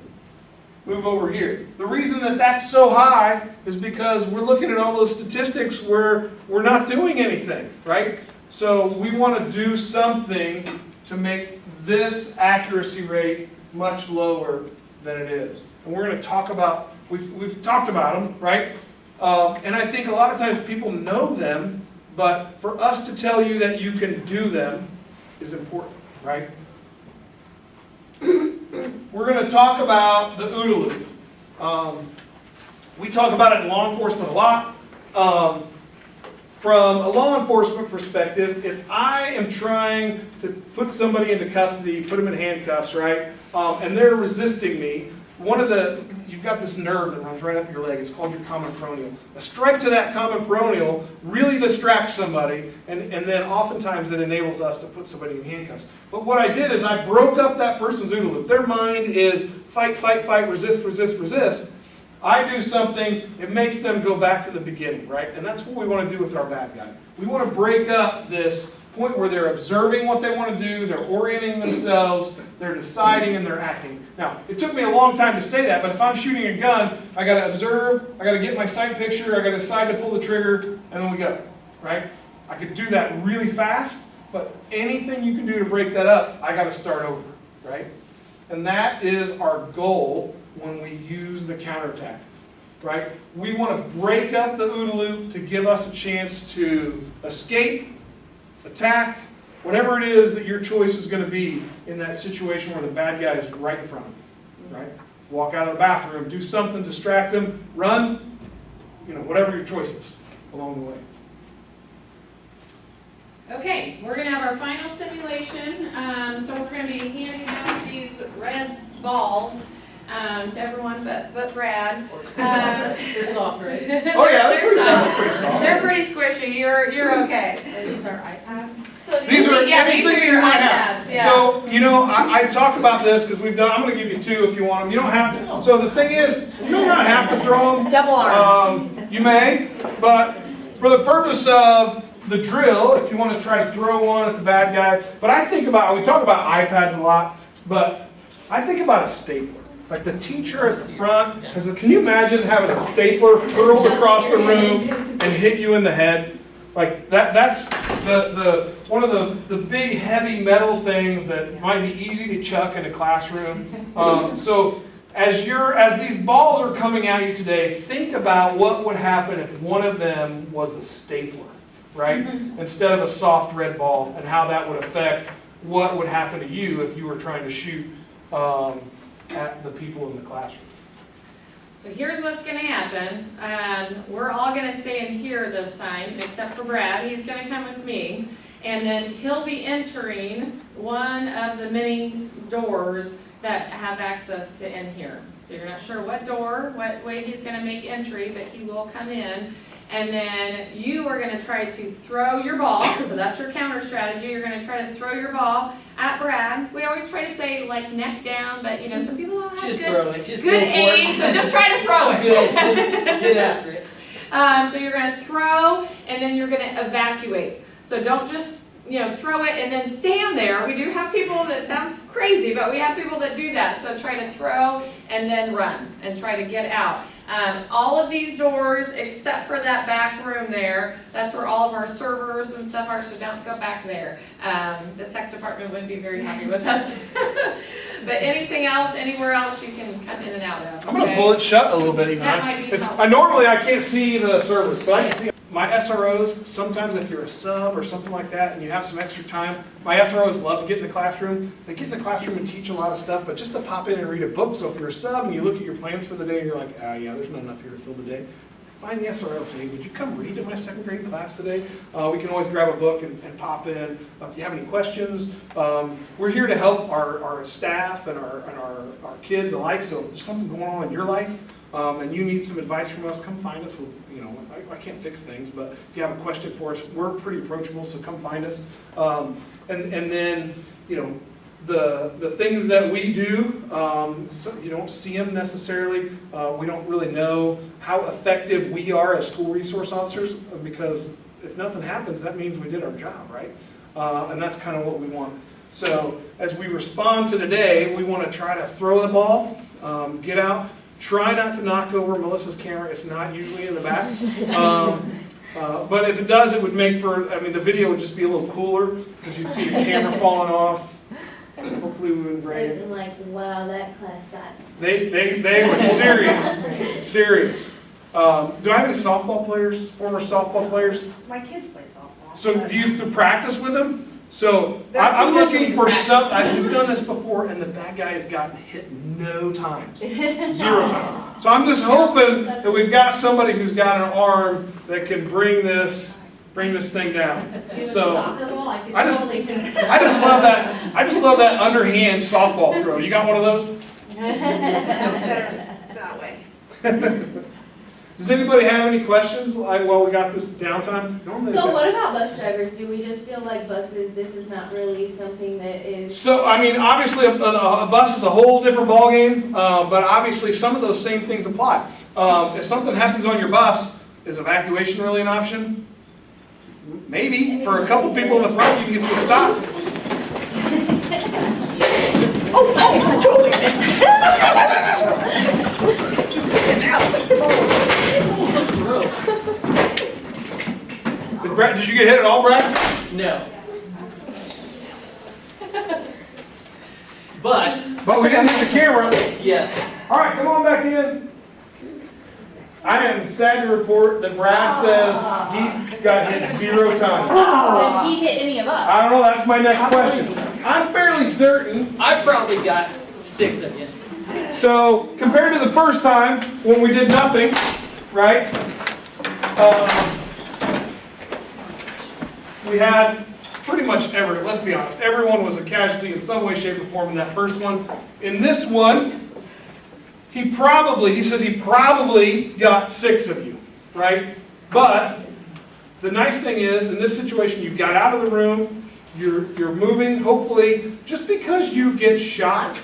move over here. The reason that that's so high is because we're looking at all those statistics where we're not doing anything, right? So we want to do something to make this accuracy rate much lower than it is. And we're going to talk about, we've talked about them, right? And I think a lot of times people know them, but for us to tell you that you can do them is important, right? We're going to talk about the OODA loop. We talk about it in law enforcement a lot. From a law enforcement perspective, if I am trying to put somebody into custody, put them in handcuffs, right, and they're resisting me, you've got this nerve that runs right up your leg. It's called your common peroneal. A strike to that common peroneal really distracts somebody, and then oftentimes it enables us to put somebody in handcuffs. But what I did is I broke up that person's OODA loop. Their mind is fight, fight, fight, resist, resist, resist. I do something, it makes them go back to the beginning, right? And that's what we want to do with our bad guy. We want to break up this point where they're observing what they want to do, they're orienting themselves, they're deciding, and they're acting. Now, it took me a long time to say that, but if I'm shooting a gun, I got to observe, I got to get my sight picture, I got to decide to pull the trigger, and then we go, right? I could do that really fast, but anything you can do to break that up, I got to start over, right? And that is our goal when we use the counter tactics, right? We want to break up the OODA loop to give us a chance to escape, attack, whatever it is that your choice is going to be in that situation where the bad guy is right in front of you, right? Walk out of the bathroom, do something, distract them, run, whatever your choice is along the way. Okay, we're going to have our final simulation. So we're going to be handing out these red balls to everyone but Brad. They're soft, right? Oh yeah, they're pretty soft. soft, pretty soft. They're pretty squishy. You're okay. These are iPads. So These are these anything are you your might iPads. have. Yeah. So, I talk about this because I'm going to give you two if you want them. You don't have to. So the thing is, you do not have to throw them. Double arm. You may, but for the purpose of the drill, if you want to try to throw one at the bad guy. But we talk about iPads a lot, but I think about a stapler. Like the teacher at the front, can you imagine having a stapler hurled across the room and hit you in the head? Like that's one of the big heavy metal things that might be easy to chuck in a classroom. So as these balls are coming at you today, think about what would happen if one of them was a stapler, right? Instead of a soft red ball, and how that would affect what would happen to you if you were trying to shoot at the people in the classroom. So here's what's going to happen. We're all going to stay in here this time, except for Brad. He's going to come with me. And then he'll be entering one of the many doors that have access to in here. So you're not sure what way he's going to make entry, but he will come in. And then you are going to try to throw your ball. So that's your counter strategy. You're going to try to throw your ball at Brad. We always try to say like neck down, but some people don't have Just good, throw it. Just good go for aim, it. so just try to throw it. Good. Just get after it. So you're going to throw, and then you're going to evacuate. So don't just throw it and then stand there. We do have people that sounds crazy, but we have people that do that. So try to throw and then run and try to get out. All of these doors, except for that back room there, that's where all of our servers and stuff are, so don't go back there. The tech department wouldn't be very happy with us. But anything else, anywhere else, you can come in and out of. I'm going to pull it shut a little bit even. That might be helpful. Normally I can't see the servers, but I can see my SROs. Sometimes if you're a sub or something like that and you have some extra time, my SROs love to get in the classroom. They get in the classroom and teach a lot of stuff, but just to pop in and read a book. So if you're a sub and you look at your plans for the day and you're like, yeah, there's not enough here to fill the day, find the SRO and say, would you come read in my second grade class today? We can always grab a book and pop in. If you have any questions, we're here to help our staff and our kids alike. So if there's something going on in your life and you need some advice from us, come find us. I can't fix things, but if you have a question for us, we're pretty approachable, so come find us. And then, the things that we do, so you don't see them necessarily. We don't really know how effective we are as school resource officers, because if nothing happens, that means we did our job, right? And that's kind of what we want. So as we respond to today, we want to try to throw the ball, get out. Try not to knock over Melissa's camera. It's not usually in the back. But if it does, it would make for, the video would just be a little cooler because you'd see the camera falling off. Hopefully we wouldn't break it. Like, wow, that class got. They were serious. Do I have any softball players, former softball players? My kids play softball. So do you have to practice with them? So They're I'm too looking for different some, we've done this before, and the bad guy has gotten hit no times, 0 times. So I'm just hoping that we've got somebody who's got an arm that can bring this thing down. So I just love that underhand softball throw. You got one of those? That way. Does anybody have any questions while we got this downtime? Normally So that- what about bus drivers? Do we just feel like buses, this is not really something that is? So, I mean, obviously, a bus is a whole different ballgame, but obviously, some of those same things apply. If something happens on your bus, is evacuation really an option? Maybe. For a couple people in the front, you can get to a stop. I totally missed. Did you get hit at all, Brad? No. But, But we didn't hit the camera. yes, All right, come on back in. I am sad to report that Brad says he got hit 0 times. Did he hit any of us? I don't know, that's my next question. I'm fairly certain. I probably got 6 of you. So, compared to the first time when we did nothing, right? We had pretty much let's be honest, everyone was a casualty in some way, shape, or form in that first one. In this one, he says he probably got 6 of you, right? But the nice thing is, in this situation, you got out of the room, you're moving, hopefully. Just because you get shot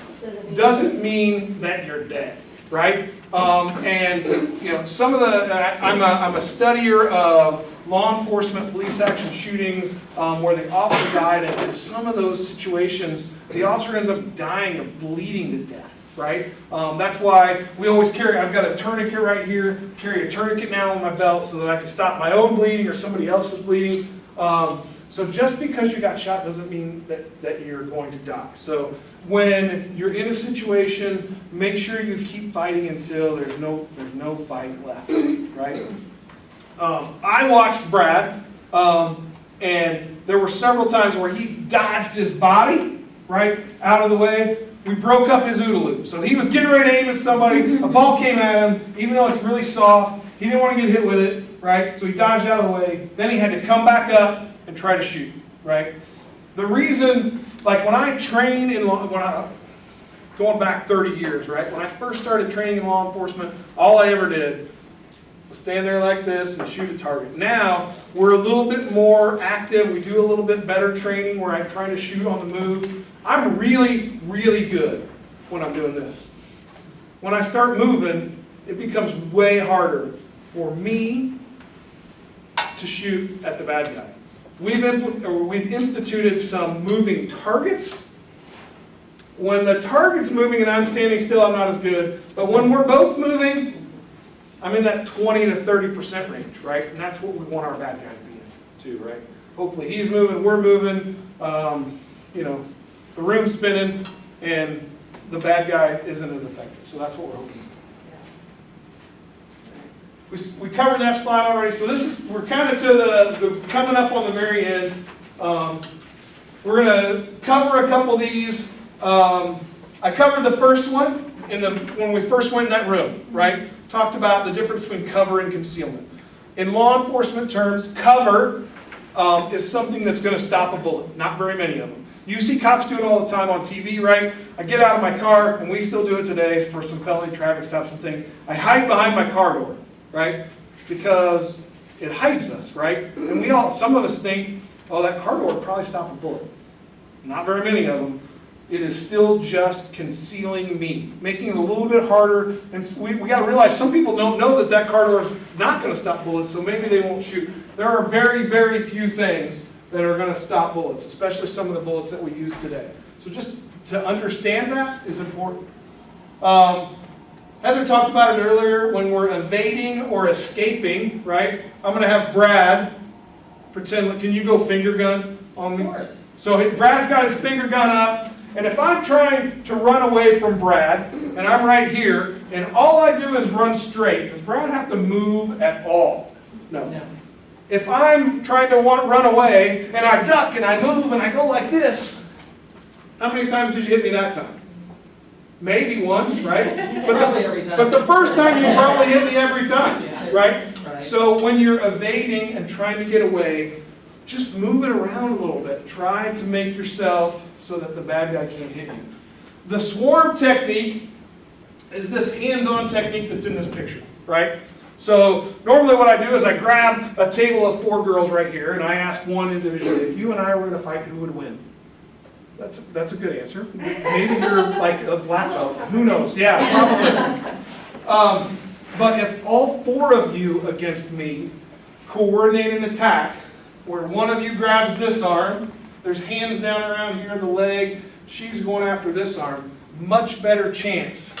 doesn't mean that you're dead, right? And you know, some of the I'm a studier of law enforcement, police action shootings where the officer died, and in some of those situations, the officer ends up dying of bleeding to death, right? That's why we always I've got a tourniquet right here, carry a tourniquet now on my belt so that I can stop my own bleeding or somebody else's bleeding. So just because you got shot doesn't mean that you're going to die. So when you're in a situation, make sure you keep fighting until there's no fight left, right? I watched Brad, and there were several times where he dodged his body, right, out of the way. We broke up his OODA loop. So he was getting ready to aim at somebody, a ball came at him, even though it's really soft, he didn't want to get hit with it, right? So he dodged out of the way. Then he had to come back up and try to shoot, right? The reason, like when I trained going back 30 years, right? When I first started training in law enforcement, all I ever did was stand there like this and shoot a target. Now, we're a little bit more active. We do a little bit better training where I'm trying to shoot on the move. I'm really, really good when I'm doing this. When I start moving, it becomes way harder for me to shoot at the bad guy. We've instituted some moving targets. When the target's moving and I'm standing still, I'm not as good. But when we're both moving, I'm in that 20 to 30% range, right? And that's what we want our bad guy to be in, too, right? Hopefully he's moving, we're moving, the room's spinning, and the bad guy isn't as effective. So that's what we're hoping. We covered that slide already, so we're kind of to coming up on the very end. We're going to cover a couple of these. I covered the first one when we first went in that room, right? Talked about the difference between cover and concealment. In law enforcement terms, cover is something that's going to stop a bullet. Not very many of them. You see cops do it all the time on TV, right? I get out of my car, and we still do it today for some felony traffic stops and things. I hide behind my car door, right? Because it hides us, right? And some of us think, oh, that car door would probably stop a bullet. Not very many of them. It is still just concealing me, making it a little bit harder. And we got to realize some people don't know that car door is not going to stop bullets, so maybe they won't shoot. There are very, very few things that are going to stop bullets, especially some of the bullets that we use today. So just to understand that is important. Heather talked about it earlier. When we're evading or escaping, right? I'm going to have Brad pretend. Can you go finger gun on me? Of course. So Brad's got his finger gun up, and if I'm trying to run away from Brad, and I'm right here, and all I do is run straight, does Brad have to move at all? No. If I'm trying to run away and I duck and I move and I go like this, how many times did you hit me that time? Maybe once, right? Probably every time. But the first time you probably hit me every time, Yeah. right? Right. So when you're evading and trying to get away, just move it around a little bit. Try to make yourself so that the bad guy can't hit you. The swarm technique is this hands-on technique that's in this picture, right? So normally what I do is I grab a table of 4 girls right here and I ask one individually, if you and I were going to fight, who would win? That's a good answer. Maybe you're like a black belt. Who knows? Yeah, probably. But if all 4 of you against me coordinate an attack, where one of you grabs this arm, there's hands down around here, the leg, she's going after this arm, much better chance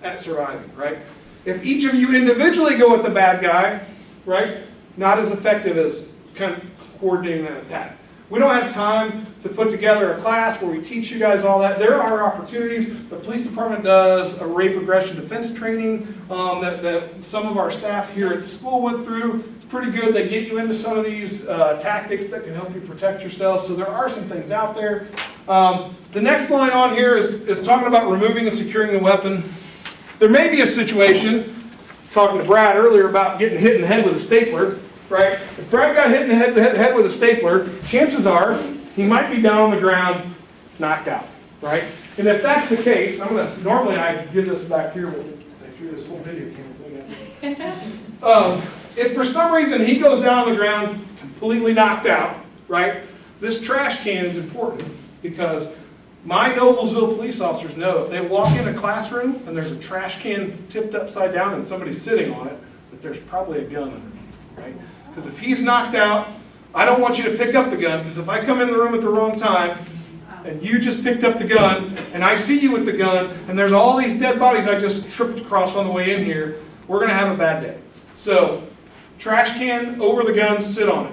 at surviving, right? If each of you individually go with the bad guy, right, not as effective as kind of coordinating that attack. We don't have time to put together a class where we teach you guys all that. There are opportunities. The police department does a rape aggression defense training that some of our staff here at the school went through. It's pretty good. They get you into some of these tactics that can help you protect yourself. So there are some things out there. The next line on here is talking about removing and securing the weapon. There may be a situation, talking to Brad earlier about getting hit in the head with a stapler. Right? If Brad got hit in the head with a stapler, chances are he might be down on the ground, knocked out. Right? And if that's the case, normally I give this back here, but I threw this whole video camera thing at me. If for some reason he goes down on the ground, completely knocked out, right? This trash can is important because my Noblesville police officers know if they walk in a classroom and there's a trash can tipped upside down and somebody's sitting on it, that there's probably a gun underneath, right? Because if he's knocked out, I don't want you to pick up the gun, because if I come in the room at the wrong time, and you just picked up the gun, and I see you with the gun, and there's all these dead bodies I just tripped across on the way in here, we're going to have a bad day. So, trash can over the gun, sit on it.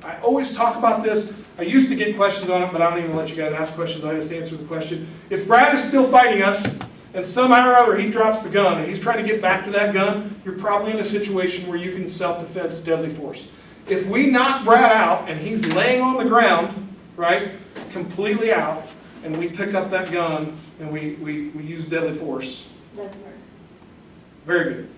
I always talk about this. I used to get questions on it, but I don't even let you guys ask questions. I just answer the question. If Brad is still fighting us, and somehow or other he drops the gun, and he's trying to get back to that gun, you're probably in a situation where you can self-defense deadly force. If we knock Brad out, and he's laying on the ground, right, completely out, and we pick up that gun, and we use deadly force. That's murder. Very good.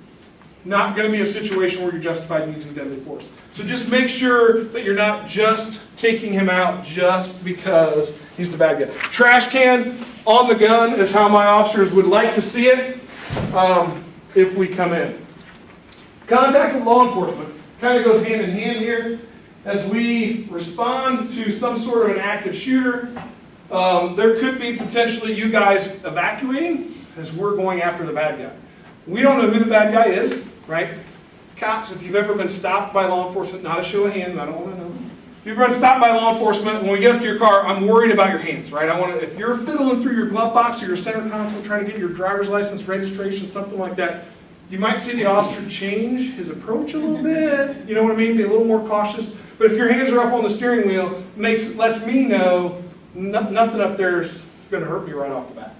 Not going to be a situation where you're justified in using deadly force. So just make sure that you're not just taking him out just because he's the bad guy. Trash can on the gun is how my officers would like to see it if we come in. Contact with law enforcement kind of goes hand in hand here. As we respond to some sort of an active shooter, there could be potentially you guys evacuating as we're going after the bad guy. We don't know who the bad guy is, right? Cops, if you've ever been stopped by law enforcement, not a show of hands, I don't want to know. If you've been stopped by law enforcement, when we get up to your car, I'm worried about your hands, right? If you're fiddling through your glove box or your center console trying to get your driver's license, registration, something like that, you might see the officer change his approach a little bit, you know what I mean? Be a little more cautious. But if your hands are up on the steering wheel, lets me know nothing up there is going to hurt me right off the bat.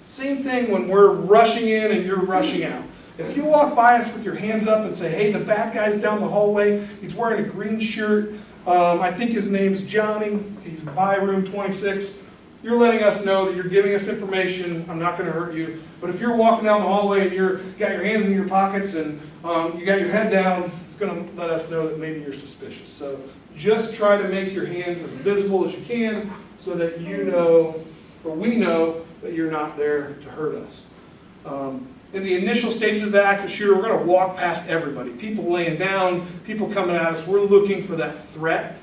Same thing when we're rushing in and you're rushing out. If you walk by us with your hands up and say, hey, the bad guy's down the hallway, he's wearing a green shirt, I think his name's Johnny, he's by room 26, you're letting us know that you're giving us information, I'm not going to hurt you. But if you're walking down the hallway and you've got your hands in your pockets and you got your head down, it's going to let us know that maybe you're suspicious. So just try to make your hands as visible as you can so that you know, or we know, that you're not there to hurt us. In the initial stages of the active shooter, we're going to walk past everybody. People laying down, people coming at us. We're looking for that threat.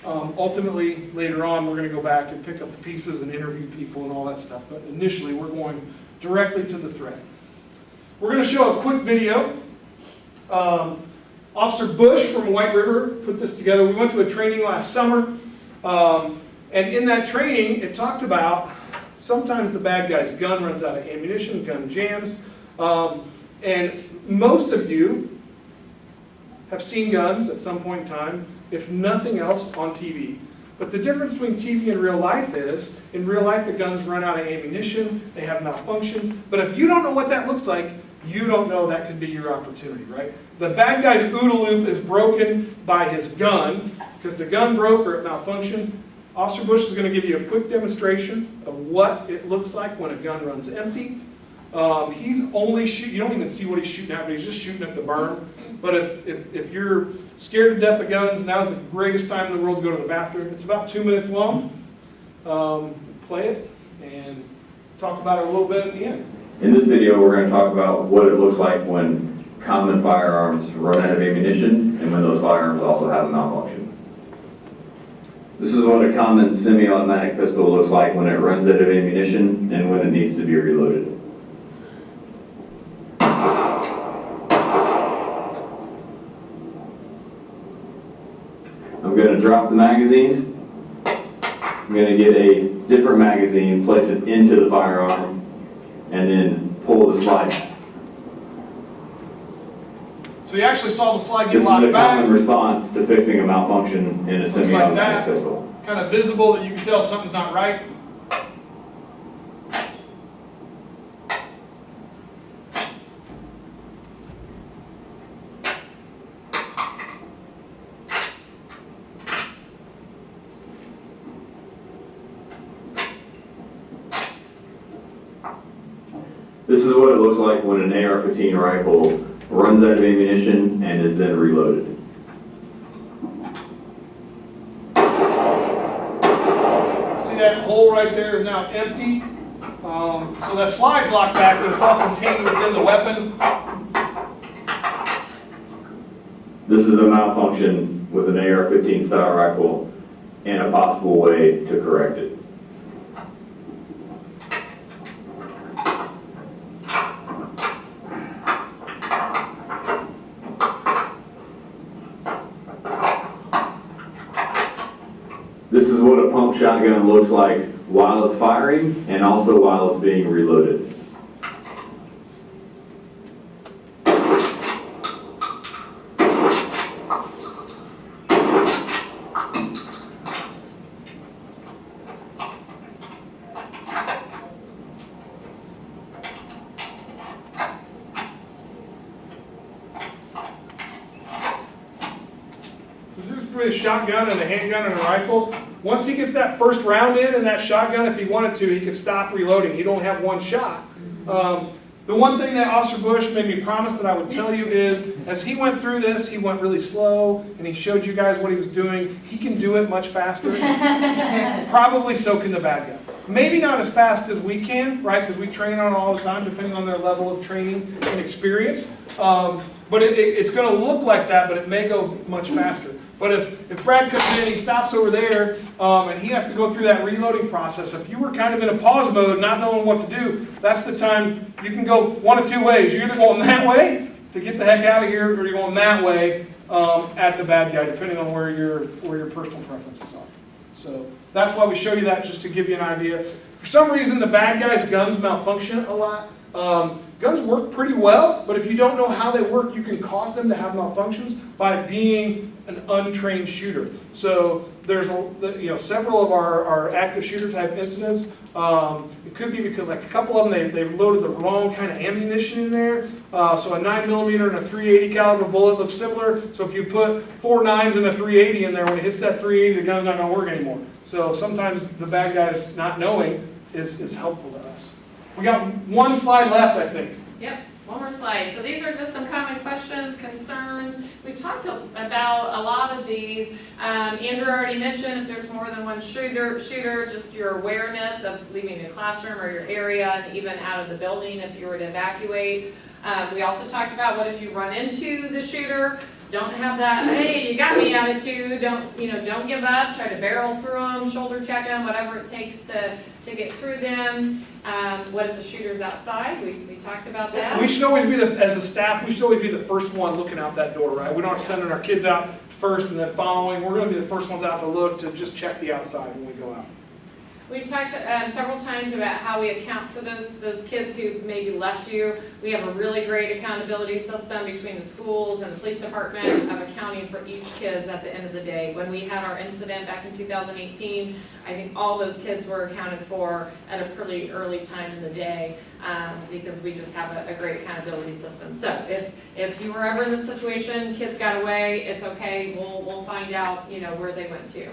Ultimately, later on, we're going to go back and pick up the pieces and interview people and all that stuff. But initially, we're going directly to the threat. We're going to show a quick video. Officer Bush from White River put this together. We went to a training last summer. And in that training, it talked about sometimes the bad guy's gun runs out of ammunition, gun jams. And most of you have seen guns at some point in time, if nothing else, on TV. But the difference between TV and real life is, in real life the guns run out of ammunition, they have malfunctions. But if you don't know what that looks like, You don't know that could be your opportunity, right? The bad guy's OODA loop is broken by his gun, because the gun broke or it malfunctioned. Officer Bush is going to give you a quick demonstration of what it looks like when a gun runs empty. He's only shooting, you don't even see what he's shooting at, but he's just shooting at the berm. But if you're scared to death of guns, now's the greatest time in the world to go to the bathroom. It's about 2 minutes long. Play it and talk about it a little bit at the end. In this video, we're going to talk about what it looks like when common firearms run out of ammunition and when those firearms also have a malfunction. This is what a common semi-automatic pistol looks like when it runs out of ammunition and when it needs to be reloaded. I'm going to drop the magazine. I'm going to get a different magazine, place it into the firearm, and then pull the slide. So you actually saw the slide This get is locked a back. common response to fixing a malfunction in a Looks like semi-automatic that. pistol. Kind of visible that you can tell something's not right. This is what it looks like when an AR-15 rifle runs out of ammunition and is then reloaded. See that hole right there is now empty. So that slide's locked back, but it's all contained within the weapon. This is a malfunction with an AR-15 style rifle and a possible way to correct it. This is what a pump shotgun looks like while it's firing and also while it's being reloaded. So there's between a shotgun and a handgun and a rifle. Once he gets that first round in that shotgun, if he wanted to, he could stop reloading. He'd only have one shot. The one thing that Officer Bush made me promise that I would tell you is, as he went through this, he went really slow, and he showed you guys what he was doing. He can do it much faster. Probably so can the bad guy. Maybe not as fast as we can, right, because we train on it all the time, depending on their level of training and experience. But it's going to look like that, but it may go much faster. But if Brad comes in, he stops over there, and he has to go through that reloading process. If you were kind of in a pause mode, not knowing what to do, that's the time you can go one of two ways. You're either going that way to get the heck out of here, or you're going that way at the bad guy, depending on where your personal preferences are. So that's why we show you that, just to give you an idea. For some reason, the bad guy's guns malfunction a lot. Guns work pretty well, but if you don't know how they work, you can cause them to have malfunctions by being an untrained shooter. So there's several of our active shooter type incidents. It could be because like a couple of them, they loaded the wrong kind of ammunition in there. So a 9mm and a .380 caliber bullet look similar. So if you put 4 9s and a .380 in there, when it hits that .380, the gun's not going to work anymore. So sometimes the bad guys not knowing is helpful to us. We got one slide left, I think. Yep, one more slide. So these are just some common questions, concerns. We've talked about a lot of these. Andrew already mentioned if there's more than one shooter, just your awareness of leaving the classroom or your area and even out of the building if you were to evacuate. We also talked about what if you run into the shooter. Don't have that, hey, you got me attitude. Don't give up. Try to barrel through them, shoulder check them, whatever it takes to get through them. What if the shooter's outside? We talked about that. We should always be, as a staff, we should always be the first one looking out that door, right? We don't sending our kids out first and then following. We're going to be the first ones out to look, to just check the outside when we go out. We've talked several times about how we account for those kids who maybe left you. We have a really great accountability system between the schools and the police department of accounting for each kids at the end of the day. When we had our incident back in 2018, I think all those kids were accounted for at a pretty early time in the day because we just have a great accountability system. So if you were ever in this situation, kids got away, it's okay. We'll find out, where they went to.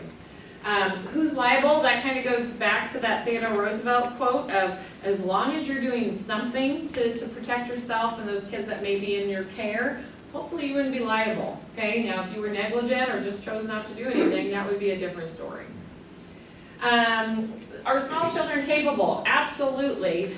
Who's liable? That kind of goes back to that Theodore Roosevelt quote of, as long as you're doing something to protect yourself and those kids that may be in your care, hopefully you wouldn't be liable. Okay, now if you were negligent or just chose not to do anything, that would be a different story. Are small children capable? Absolutely.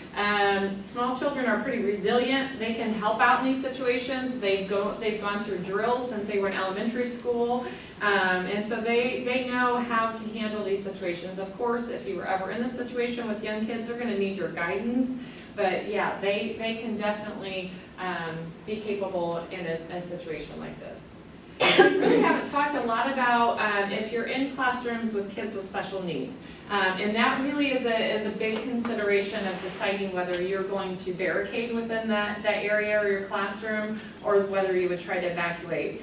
Small children are pretty resilient. They can help out in these situations. They've gone through drills since they were in elementary school. And so they know how to handle these situations. Of course, if you were ever in this situation with young kids, they're going to need your guidance. But yeah, they can definitely be capable in a situation like this. We really haven't talked a lot about if you're in classrooms with kids with special needs. And that really is a big consideration of deciding whether you're going to barricade within that area or your classroom, or whether you would try to evacuate.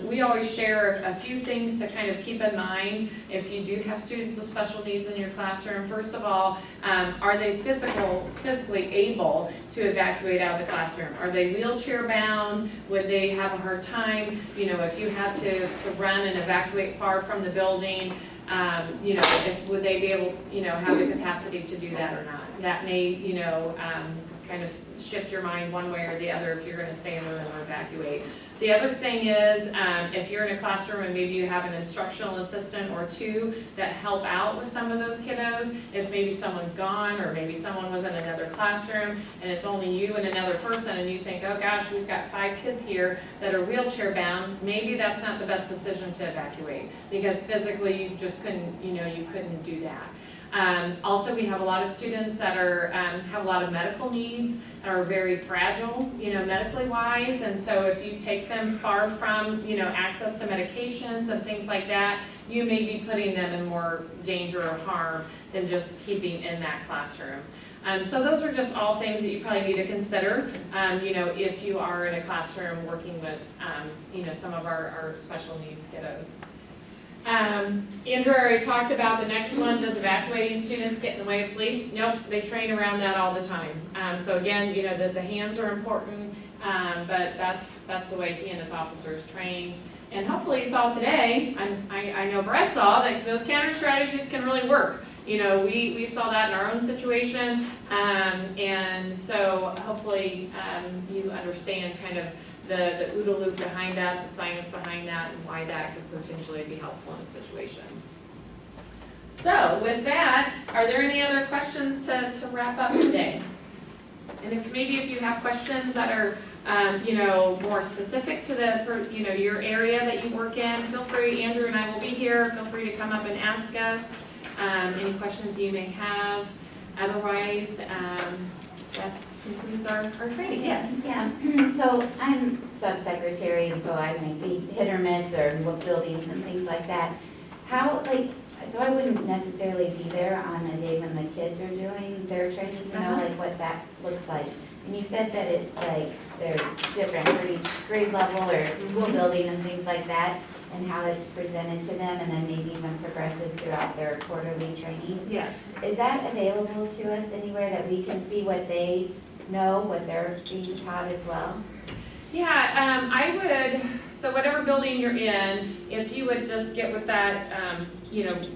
We always share a few things to kind of keep in mind if you do have students with special needs in your classroom. First of all, are they physically able to evacuate out of the classroom? Are they wheelchair bound? Would they have a hard time? If you had to run and evacuate far from the building, would they be able, have the capacity to do that or not? That may, kind of shift your mind one way or the other if you're going to stay in the room or evacuate. The other thing is, if you're in a classroom and maybe you have an instructional assistant or two that help out with some of those kiddos, if maybe someone's gone or maybe someone was in another classroom and it's only you and another person and you think, oh gosh, we've got 5 kids here that are wheelchair bound, maybe that's not the best decision to evacuate because physically you just couldn't, you couldn't do that. Also, we have a lot of students that have a lot of medical needs, are very fragile, medically wise, and so if you take them far from, access to medications and things like that, you may be putting them in more danger or harm than just keeping in that classroom. So those are just all things that you probably need to consider, if you are in a classroom working with, some of our special needs kiddos. Andrew already talked about the next one. Does evacuating students get in the way of police? Nope, they train around that all the time. So again, the hands are important, but that's the way he and his officers train. And hopefully you saw today, I know Brett saw, that those counter strategies can really work. We saw that in our own situation, and so hopefully you understand kind of the OODA loop behind that, the science behind that, and why that could potentially be helpful in a situation. So with that, are there any other questions to wrap up today? And if you have questions that are more specific to your area that you work in, feel free. Andrew and I will be here. Feel free to come up and ask us any questions you may have. Otherwise, that concludes our training. Yes. Yeah. So I'm sub-secretary, and so I might be hit or miss or look buildings and things like that. So I wouldn't necessarily be there on a day when the kids are doing their training to know what that looks like. And you said that it's there's different for each grade level or school building and things like that, and how it's presented to them, and then maybe even progresses throughout their quarterly trainings. Yes. Is that available to us anywhere that we can see what they know, what they're being taught as well? Yeah, I would, so whatever building you're in, if you would just get with that,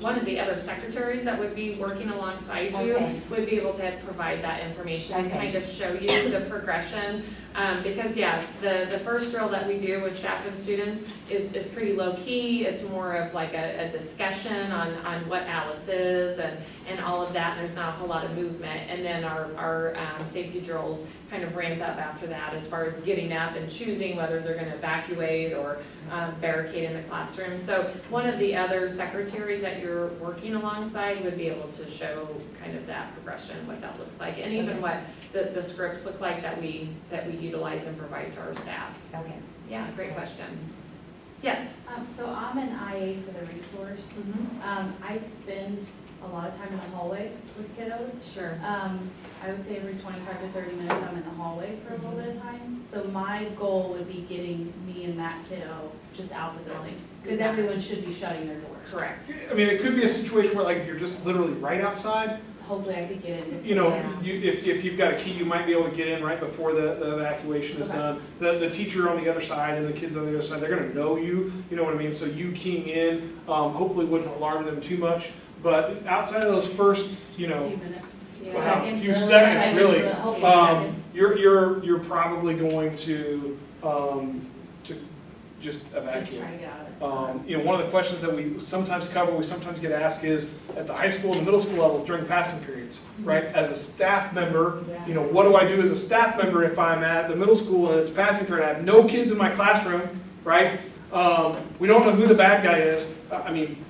one of the other secretaries that would be working alongside you would be able to provide that information and kind of show you the progression. Because yes, the first drill that we do with staff and students is pretty low key. It's more of like a discussion on what Alice is and all of that. There's not a whole lot of movement. And then our safety drills kind of ramp up after that as far as getting up and choosing whether they're going to evacuate or barricade in the classroom. So one of the other secretaries that you're working alongside would be able to show kind of that progression, what that looks like, and even what the scripts look like that we utilize and provide to our staff. Okay. Yeah, great question. Yes? So I'm an IA for the resource. I spend a lot of time in the hallway with kiddos. Sure. I would say every 25 to 30 minutes I'm in the hallway for a little bit of time. So my goal would be getting me and that kiddo just out the building, because Exactly. everyone should be shutting their doors. Correct. I mean, it could be a situation where like if you're just literally right outside, Hopefully I could get in. you know, Yeah. if you've got a key, you might be able to get in right before the evacuation is Okay. done. The teacher on the other side and the kids on the other side, they're gonna know you, you know what I mean? So you keying in, hopefully wouldn't alarm them too much. But outside of those first, you A know, few minutes. wow, Seconds. few seconds, really, Hopefully seconds. you're probably going to just Just evacuate. try to get out of it. You know, one of the questions that we sometimes cover, we sometimes get asked is, at the high school and the middle school levels during passing periods, right? As a staff member, you know, what do I do as a staff member if I'm at the middle school and it's passing period? I have no kids in my classroom, right? We don't know who the bad guy is. I mean,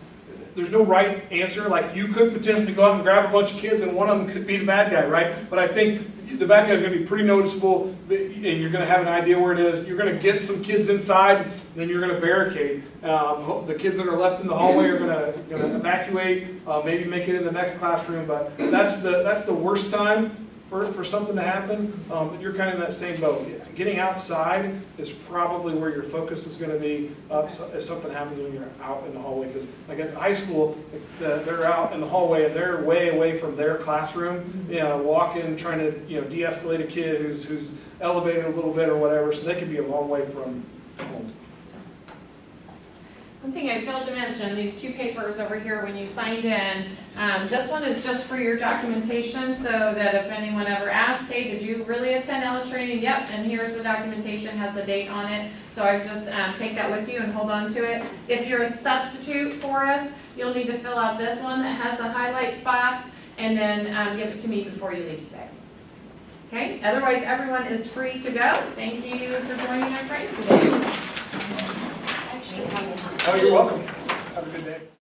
there's no right answer. Like, you could potentially go out and grab a bunch of kids and one of them could be the bad guy, right? But I think the bad guy is going to be pretty noticeable, and you're going to have an idea where it is. You're going to get some kids inside, and then you're going to barricade. The kids that are left in the hallway are going to evacuate, maybe make it in the next classroom. But that's the worst time for something to happen. But you're kind of in that same boat. Getting outside is probably where your focus is going to be if something happens when you're out in the hallway. Because like at high school, they're out in the hallway and they're way away from their classroom, you know, walking, trying to, you know, de-escalate a kid who's elevated a little bit or whatever. So they can be a long way from home. One thing I failed to mention, these two papers over here when you signed in, this one is just for your documentation, so that if anyone ever asks, hey, did you really attend Ellis training? Yep, and here's the documentation, has a date on it. So I just take that with you and hold on to it. If you're a substitute for us, you'll need to fill out this one that has the highlight spots, and then give it to me before you leave today. Okay, otherwise everyone is free to go. Thank you for joining our training today. Oh, you're welcome. Have a good day.